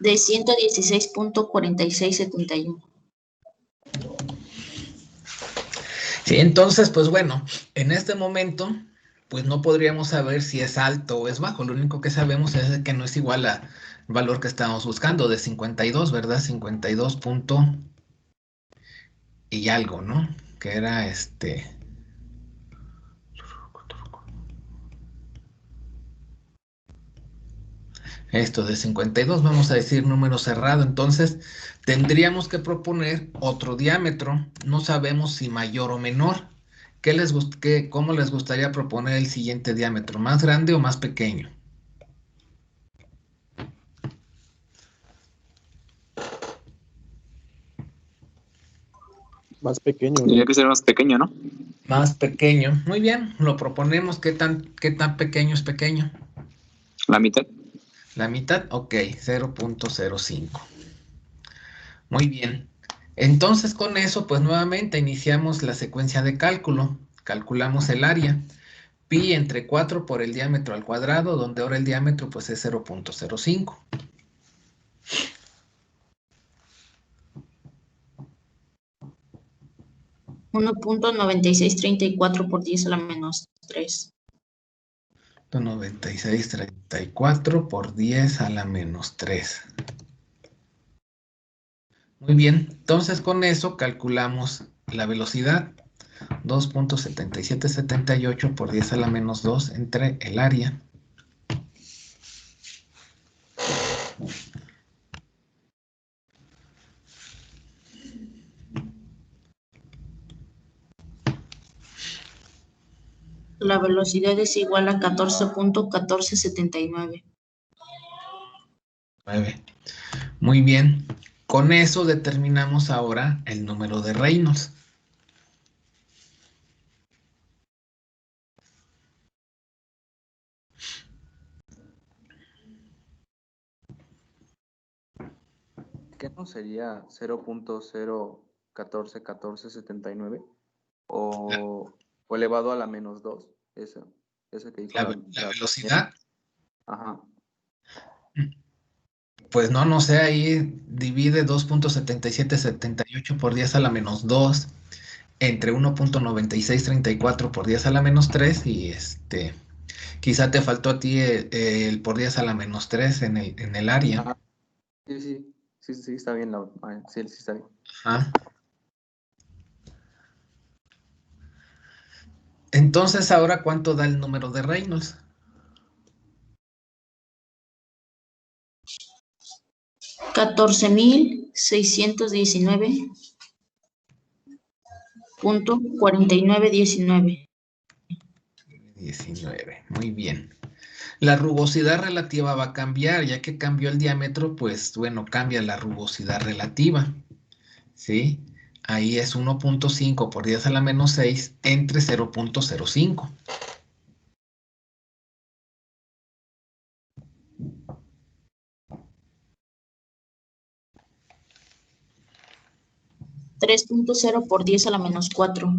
De 116.4671. Sí, entonces, pues bueno, en este momento, pues no podríamos saber si es alto o es bajo. Lo único que sabemos es que no es igual al valor que estamos buscando de 52, ¿verdad? 52 punto y algo, ¿no? Que era esto de 52, vamos a decir número cerrado. Entonces, tendríamos que proponer otro diámetro. No sabemos si mayor o menor. ¿Cómo les gustaría proponer el siguiente diámetro? ¿Más grande o más pequeño? Más pequeño, ¿no? Tendría que ser más pequeño, ¿no? Más pequeño. Muy bien, lo proponemos. ¿Qué tan pequeño es pequeño? La mitad. La mitad, ok, 0.05. Muy bien. Entonces con eso, pues nuevamente iniciamos la secuencia de cálculo. Calculamos el área. Pi entre 4 por el diámetro al cuadrado, donde ahora el diámetro pues es 0.05. 1.9634 por 10 a la menos 3. 9634 por 10 a la menos 3. Muy bien, entonces con eso calculamos la velocidad. 2.7778 por 10 a la menos 2 entre el área. La velocidad es igual a 14.1479. 9. Muy bien. Con eso determinamos ahora el número de Reynolds. ¿Qué no sería 0.0141479? O elevado a la menos 2. Eso que dijo La la compañera. velocidad, Ajá. pues no sé, ahí divide 2.7778 por 10 a la menos 2 entre 1.9634 por 10 a la menos 3 y quizá te faltó a ti el por 10 a la menos 3 en el área. Ajá. Sí, está bien. Sí, sí está bien. Ajá. Entonces, ahora, ¿cuánto da el número de Reynolds? 14.619.4919. 19. Muy bien. La rugosidad relativa va a cambiar, ya que cambió el diámetro, pues bueno, cambia la rugosidad relativa, ¿sí? Ahí es 1.5 por 10 a la menos 6 entre 0.05. 3.0 por 10 a la menos 4.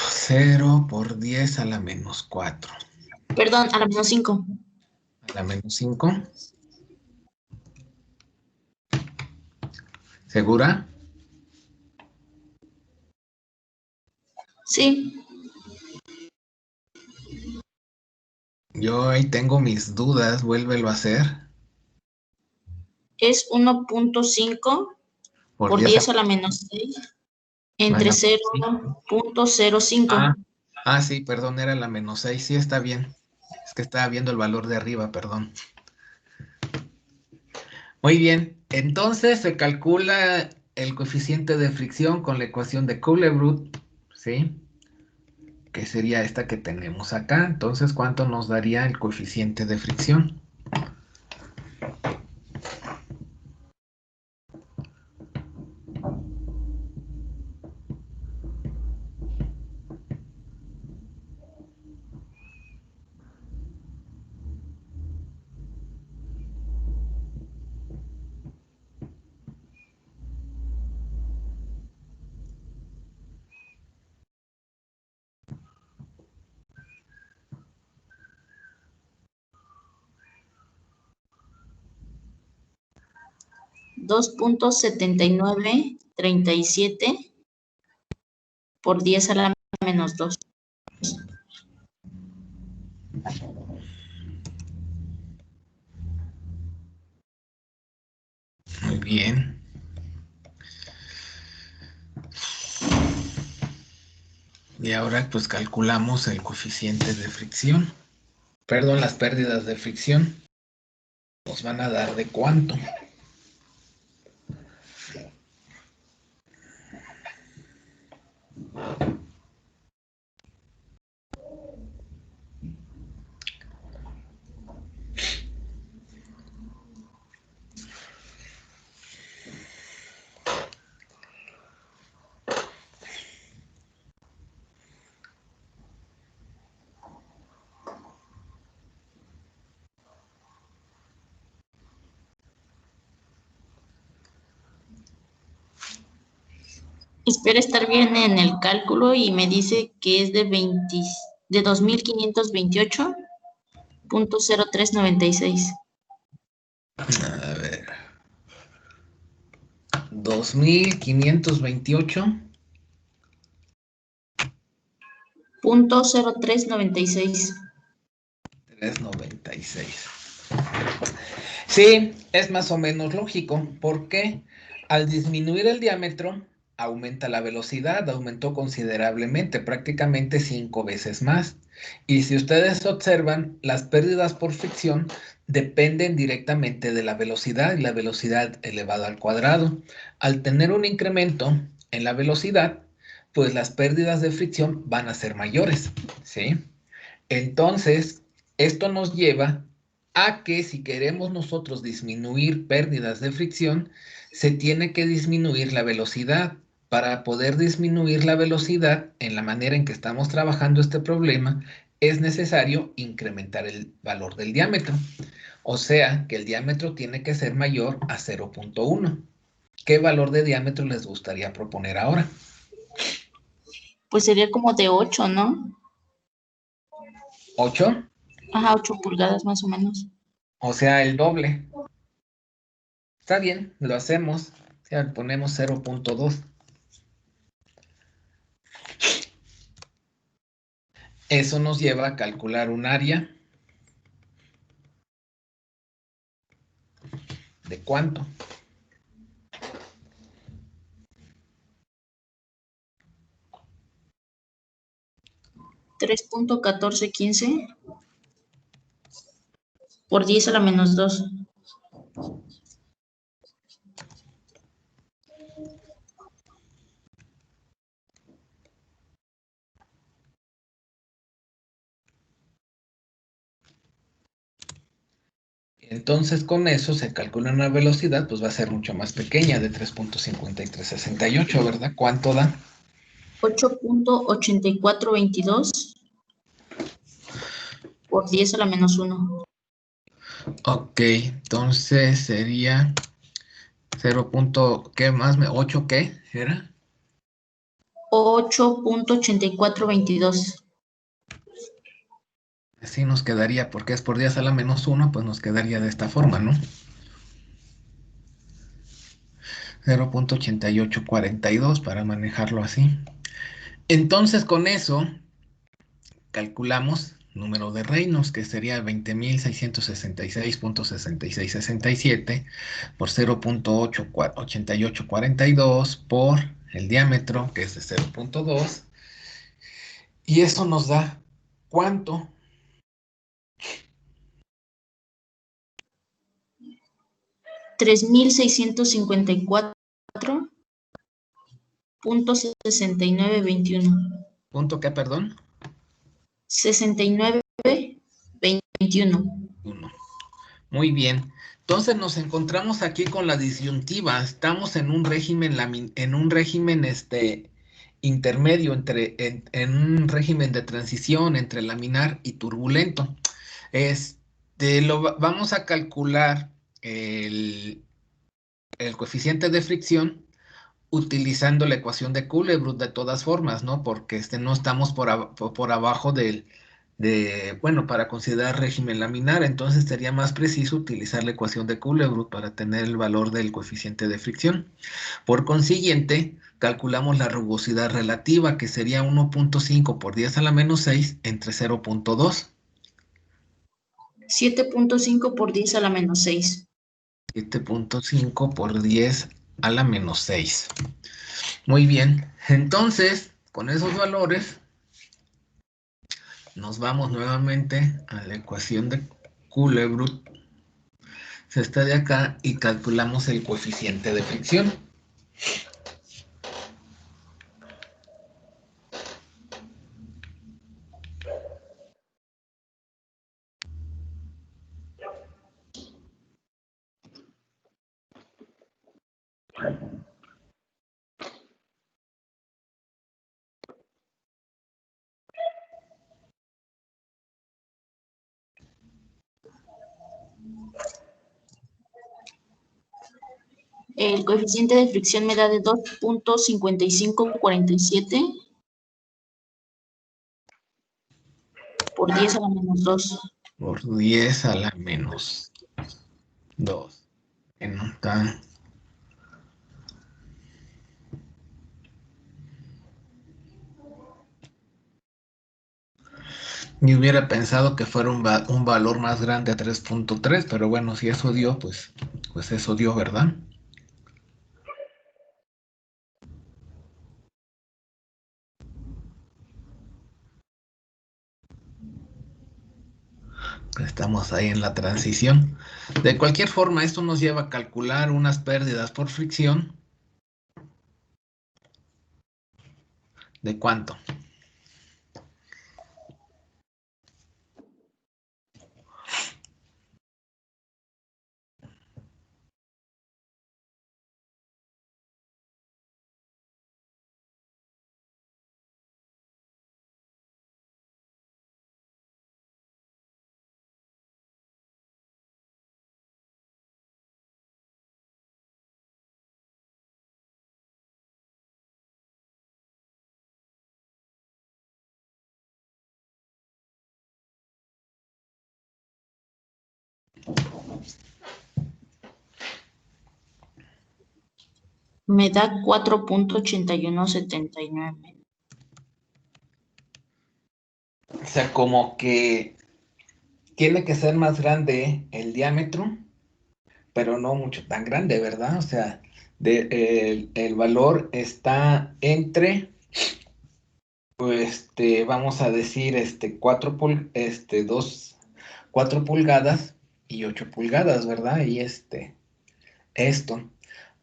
0 por 10 a la menos 4. Perdón, a la menos 5. A la menos 5. ¿Segura? Sí, Yo ahí tengo mis dudas, vuélvelo a hacer. es 1.5 Por por 10 a 10 a la menos 6 entre la menos 5. 0.05. Sí, perdón, era la menos 6. Sí, está bien. Es que estaba viendo el valor de arriba, perdón. Muy bien, entonces se calcula el coeficiente de fricción con la ecuación de Coulomb, ¿sí? Que sería esta que tenemos acá. Entonces, ¿cuánto nos daría el coeficiente de fricción? Dos punto 7937 por 10 a la menos 2. Muy bien. Y ahora pues calculamos el coeficiente de fricción. Perdón, las pérdidas de fricción. Nos van a dar de cuánto. Espera estar bien en el cálculo y me dice que es de 2.528.0396. A ver. 2528. .0396. 396. Sí, es más o menos lógico, porque al disminuir el diámetro, aumenta la velocidad, aumentó considerablemente, prácticamente 5 veces más. Y si ustedes observan, las pérdidas por fricción dependen directamente de la velocidad y la velocidad elevada al cuadrado. Al tener un incremento en la velocidad, pues las pérdidas de fricción van a ser mayores, ¿sí? Entonces, esto nos lleva a que si queremos nosotros disminuir pérdidas de fricción, se tiene que disminuir la velocidad. Para poder disminuir la velocidad en la manera en que estamos trabajando este problema, es necesario incrementar el valor del diámetro. O sea, que el diámetro tiene que ser mayor a 0.1. ¿Qué valor de diámetro les gustaría proponer ahora? Pues sería como de 8, ¿no? ¿8? Ajá, 8 pulgadas más o menos. O sea, el doble. Está bien, lo hacemos. O sea, ponemos 0.2. Eso nos lleva a calcular un área de ¿cuánto? 3.1415 por 10 a la menos 2. Entonces, con eso se calcula una velocidad, pues va a ser mucho más pequeña, de 3.5368, ¿verdad? ¿Cuánto da? 8.8422 por 10 a la menos 1. Ok, entonces sería 0. ¿Qué más? ¿8 qué era? 8.8422. Así nos quedaría, porque es por 10 a la menos 1, pues nos quedaría de esta forma, ¿no? 0.8842 para manejarlo así. Entonces, con eso calculamos número de reinos, que sería 20.666.6667 por 0.8842 por el diámetro, que es de 0.2. Y eso nos da ¿cuánto? 3.654.6921. ¿Punto qué, perdón? 6921. 1. Muy bien. Entonces nos encontramos aquí con la disyuntiva. Estamos en un régimen, intermedio, en un régimen de transición entre laminar y turbulento. Vamos a calcular el coeficiente de fricción utilizando la ecuación de Culebrook de todas formas, ¿no? Porque no estamos por abajo bueno, para considerar régimen laminar, entonces sería más preciso utilizar la ecuación de Culebrook para tener el valor del coeficiente de fricción. Por consiguiente, calculamos la rugosidad relativa, que sería 1.5 por 10 a la menos 6 entre 0.2. 7.5 por 10 a la menos 6. 7.5 por 10 a la menos 6. Muy bien, entonces, con esos valores, nos vamos nuevamente a la ecuación de Culebrook. Se está de acá y calculamos el coeficiente de fricción. El coeficiente de fricción me da de 2.5547 por 10 a la menos 2. Por 10 a la menos 2. Está. Ni hubiera pensado que fuera un valor más grande a 3.3, pero bueno, si eso dio, pues eso dio, ¿verdad? Estamos ahí en la transición. De cualquier forma, esto nos lleva a calcular unas pérdidas por fricción. ¿De cuánto? Me da 4.8179. O sea, como que tiene que ser más grande el diámetro, pero no mucho tan grande, ¿verdad? O sea, el valor está entre, vamos a decir, 4 pulgadas y 8 pulgadas, ¿verdad? Y esto.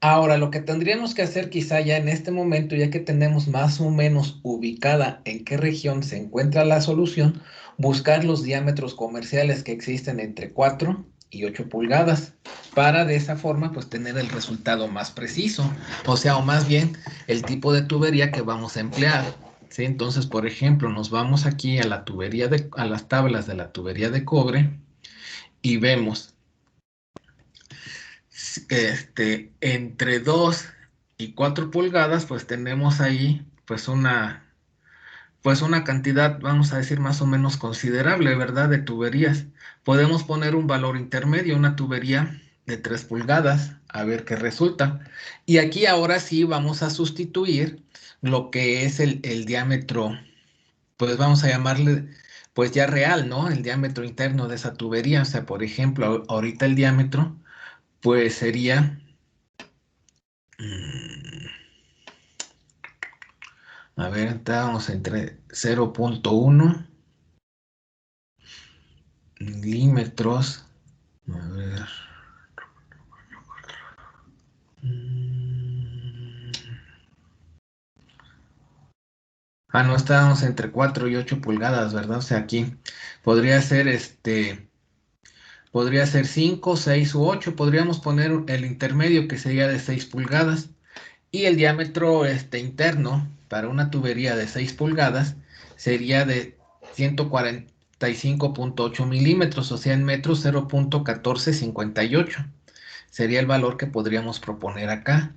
Ahora, lo que tendríamos que hacer quizá ya en este momento, ya que tenemos más o menos ubicada en qué región se encuentra la solución, buscar los diámetros comerciales que existen entre 4 y 8 pulgadas, para de esa forma pues tener el resultado más preciso, o sea, o más bien el tipo de tubería que vamos a emplear. ¿Sí? Entonces, por ejemplo, nos vamos aquí a la tubería a las tablas de la tubería de cobre y vemos entre 2 y 4 pulgadas, pues tenemos ahí pues una cantidad, vamos a decir, más o menos considerable, ¿verdad? De tuberías. Podemos poner un valor intermedio, una tubería de 3 pulgadas, a ver qué resulta. Y aquí ahora sí vamos a sustituir lo que es el diámetro, pues vamos a llamarle, pues ya real, ¿no? El diámetro interno de esa tubería. O sea, por ejemplo, ahorita el diámetro, pues sería Mm, A ver, estábamos entre 0.1 milímetros. A ver. Mm, no, estábamos entre 4 y 8 pulgadas, ¿verdad? O sea, aquí podría ser podría ser 5, 6 u 8. Podríamos poner el intermedio que sería de 6 pulgadas. Y el diámetro interno para una tubería de 6 pulgadas sería de 145.8 milímetros, o sea, en metros 0.1458. Sería el valor que podríamos proponer acá.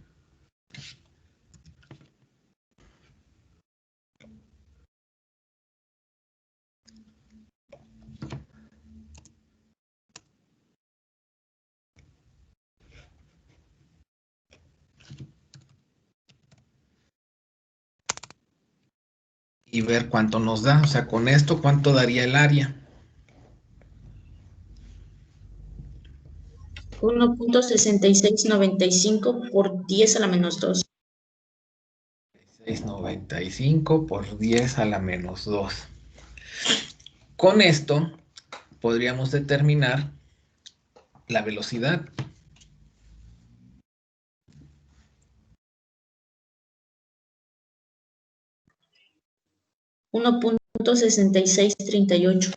Y ver cuánto nos da. O sea, con esto, ¿cuánto daría el área? 1.6695 por 10 a la menos 2. 695 por 10 a la menos 2. Con esto podríamos determinar la velocidad. 1.6638.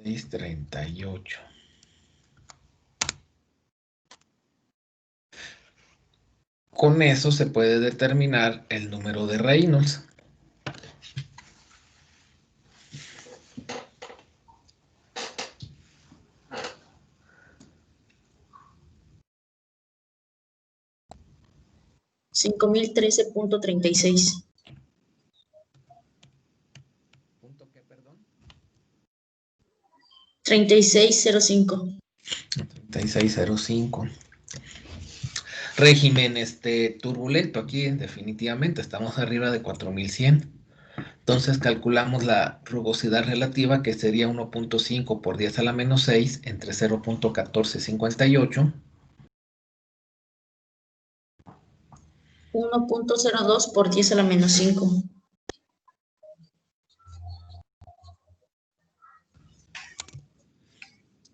638. Con eso se puede determinar el número de Reynolds. $5,013.36. ¿Punto qué, perdón? 3605. 3605. Régimen turbulento aquí, definitivamente. Estamos arriba de 4100. Entonces calculamos la rugosidad relativa, que sería 1.5 por 10 a la menos 6 entre 0.1458. 1.02 por 10 a la menos 5.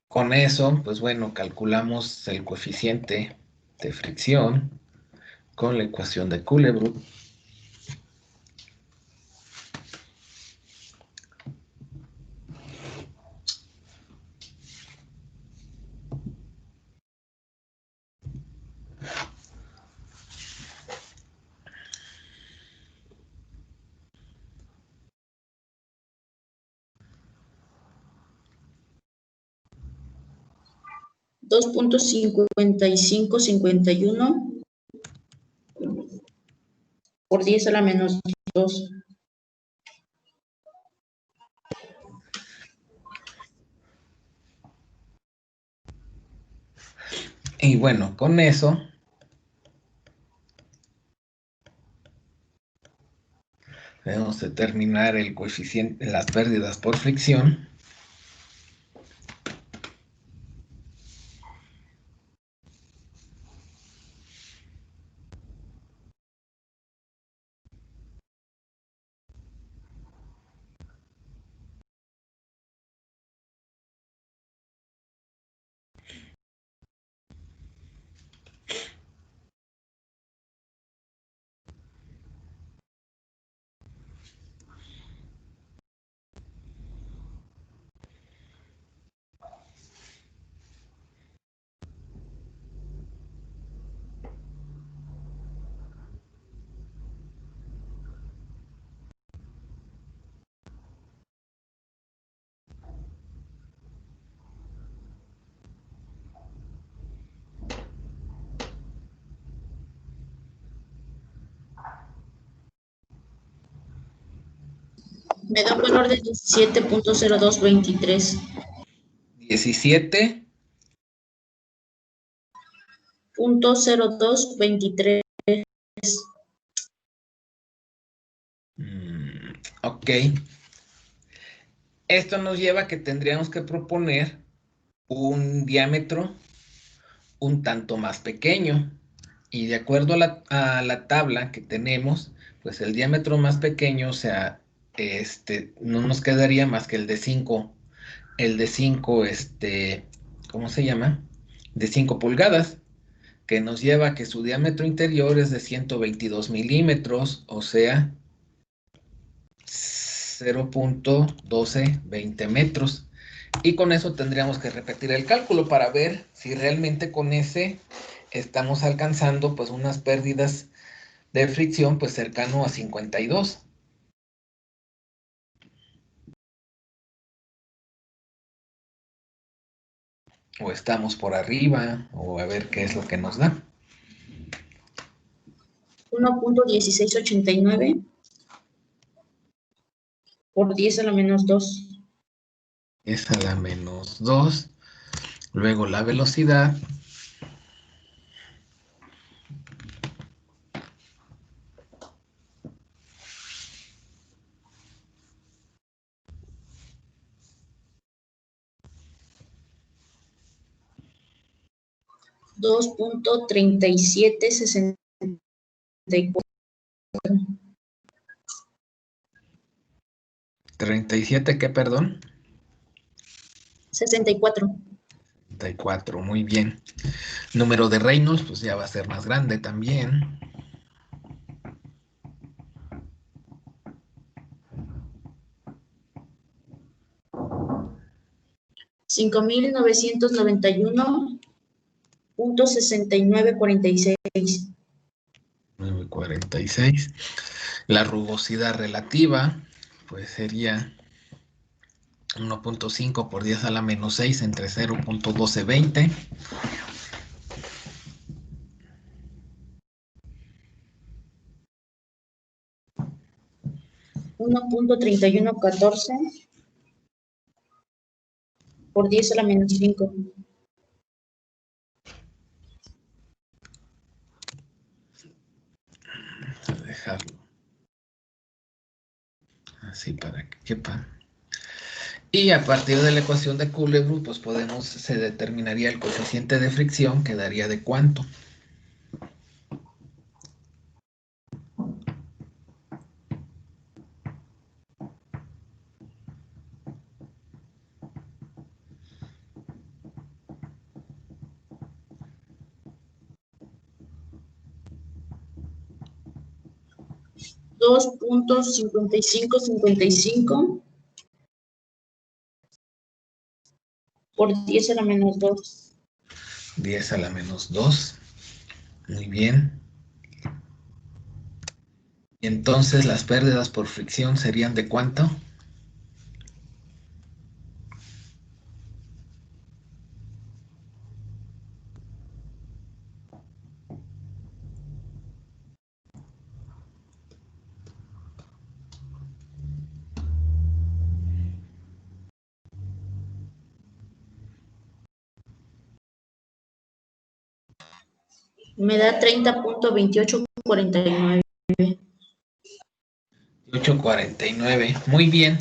Con eso, pues bueno, calculamos el coeficiente de fricción con la ecuación de Culebrook. $2.5551 por 10 a la menos 2. Y bueno, con eso Vamos a determinar el coeficiente, las pérdidas por fricción. Me da un valor de 17.0223. 17. .0223. Ok. Esto nos lleva a que tendríamos que proponer un diámetro un tanto más pequeño. Y de acuerdo a la tabla que tenemos, pues el diámetro más pequeño, o sea, no nos quedaría más que el de 5. El de 5, ¿cómo se llama? De 5 pulgadas, que nos lleva a que su diámetro interior es de 122 milímetros, o sea, 0.1220 metros. Y con eso tendríamos que repetir el cálculo para ver si realmente con ese estamos alcanzando pues unas pérdidas de fricción pues cercano a 52. O estamos por arriba, o a ver qué es lo que nos da. 1.1689 por 10 a la menos 2. 10 a la menos 2. Luego la velocidad. $2.3764. 37, ¿qué, perdón? 64. 34, muy bien. Número de Reynolds, pues ya va a ser más grande también. 5.991.6946. 946. La rugosidad relativa, pues sería 1.5 por 10 a la menos 6 entre 0.1220. 1.3114 por 10 a la menos 5. Vamos a dejarlo así para que quepa. Y a partir de la ecuación de Coulomb, pues se determinaría el coeficiente de fricción, que daría de cuánto. $2.5555 por 10 a la menos 2. 10 a la menos 2. Muy bien. Y entonces las pérdidas por fricción serían ¿de cuánto? Me da 30.2849. 849. Muy bien.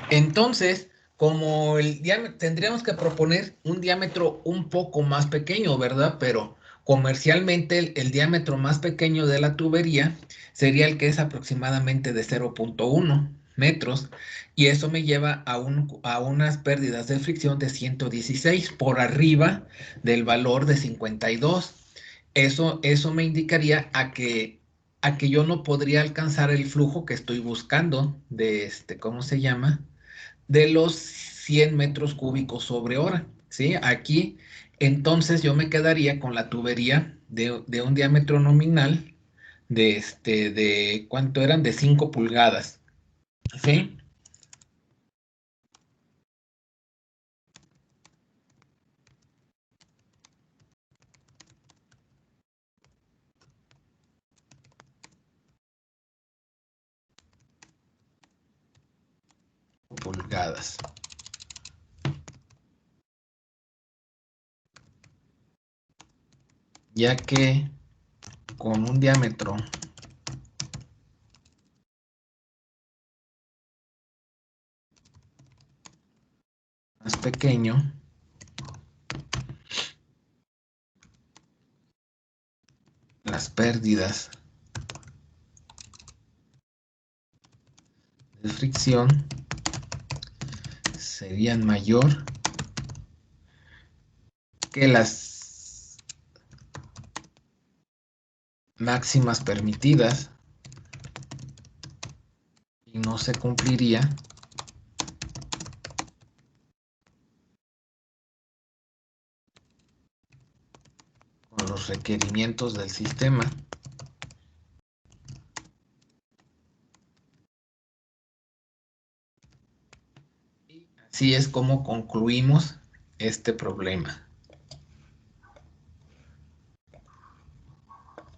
Entonces, como el diámetro, tendríamos que proponer un diámetro un poco más pequeño, ¿verdad? Pero comercialmente el diámetro más pequeño de la tubería sería el que es aproximadamente de 0.1 metros y eso me lleva a unas pérdidas de fricción de 116 por arriba del valor de 52. Eso me indicaría a que yo no podría alcanzar el flujo que estoy buscando de ¿cómo se llama? De los 100 metros cúbicos sobre hora, ¿sí? Aquí, entonces yo me quedaría con la tubería de un diámetro nominal de ¿cuánto eran? De 5 pulgadas, ¿sí? Pulgadas. Ya que con un diámetro más pequeño, las pérdidas de fricción serían mayor que las máximas permitidas y no se cumpliría con los requerimientos del sistema. Así es como concluimos este problema.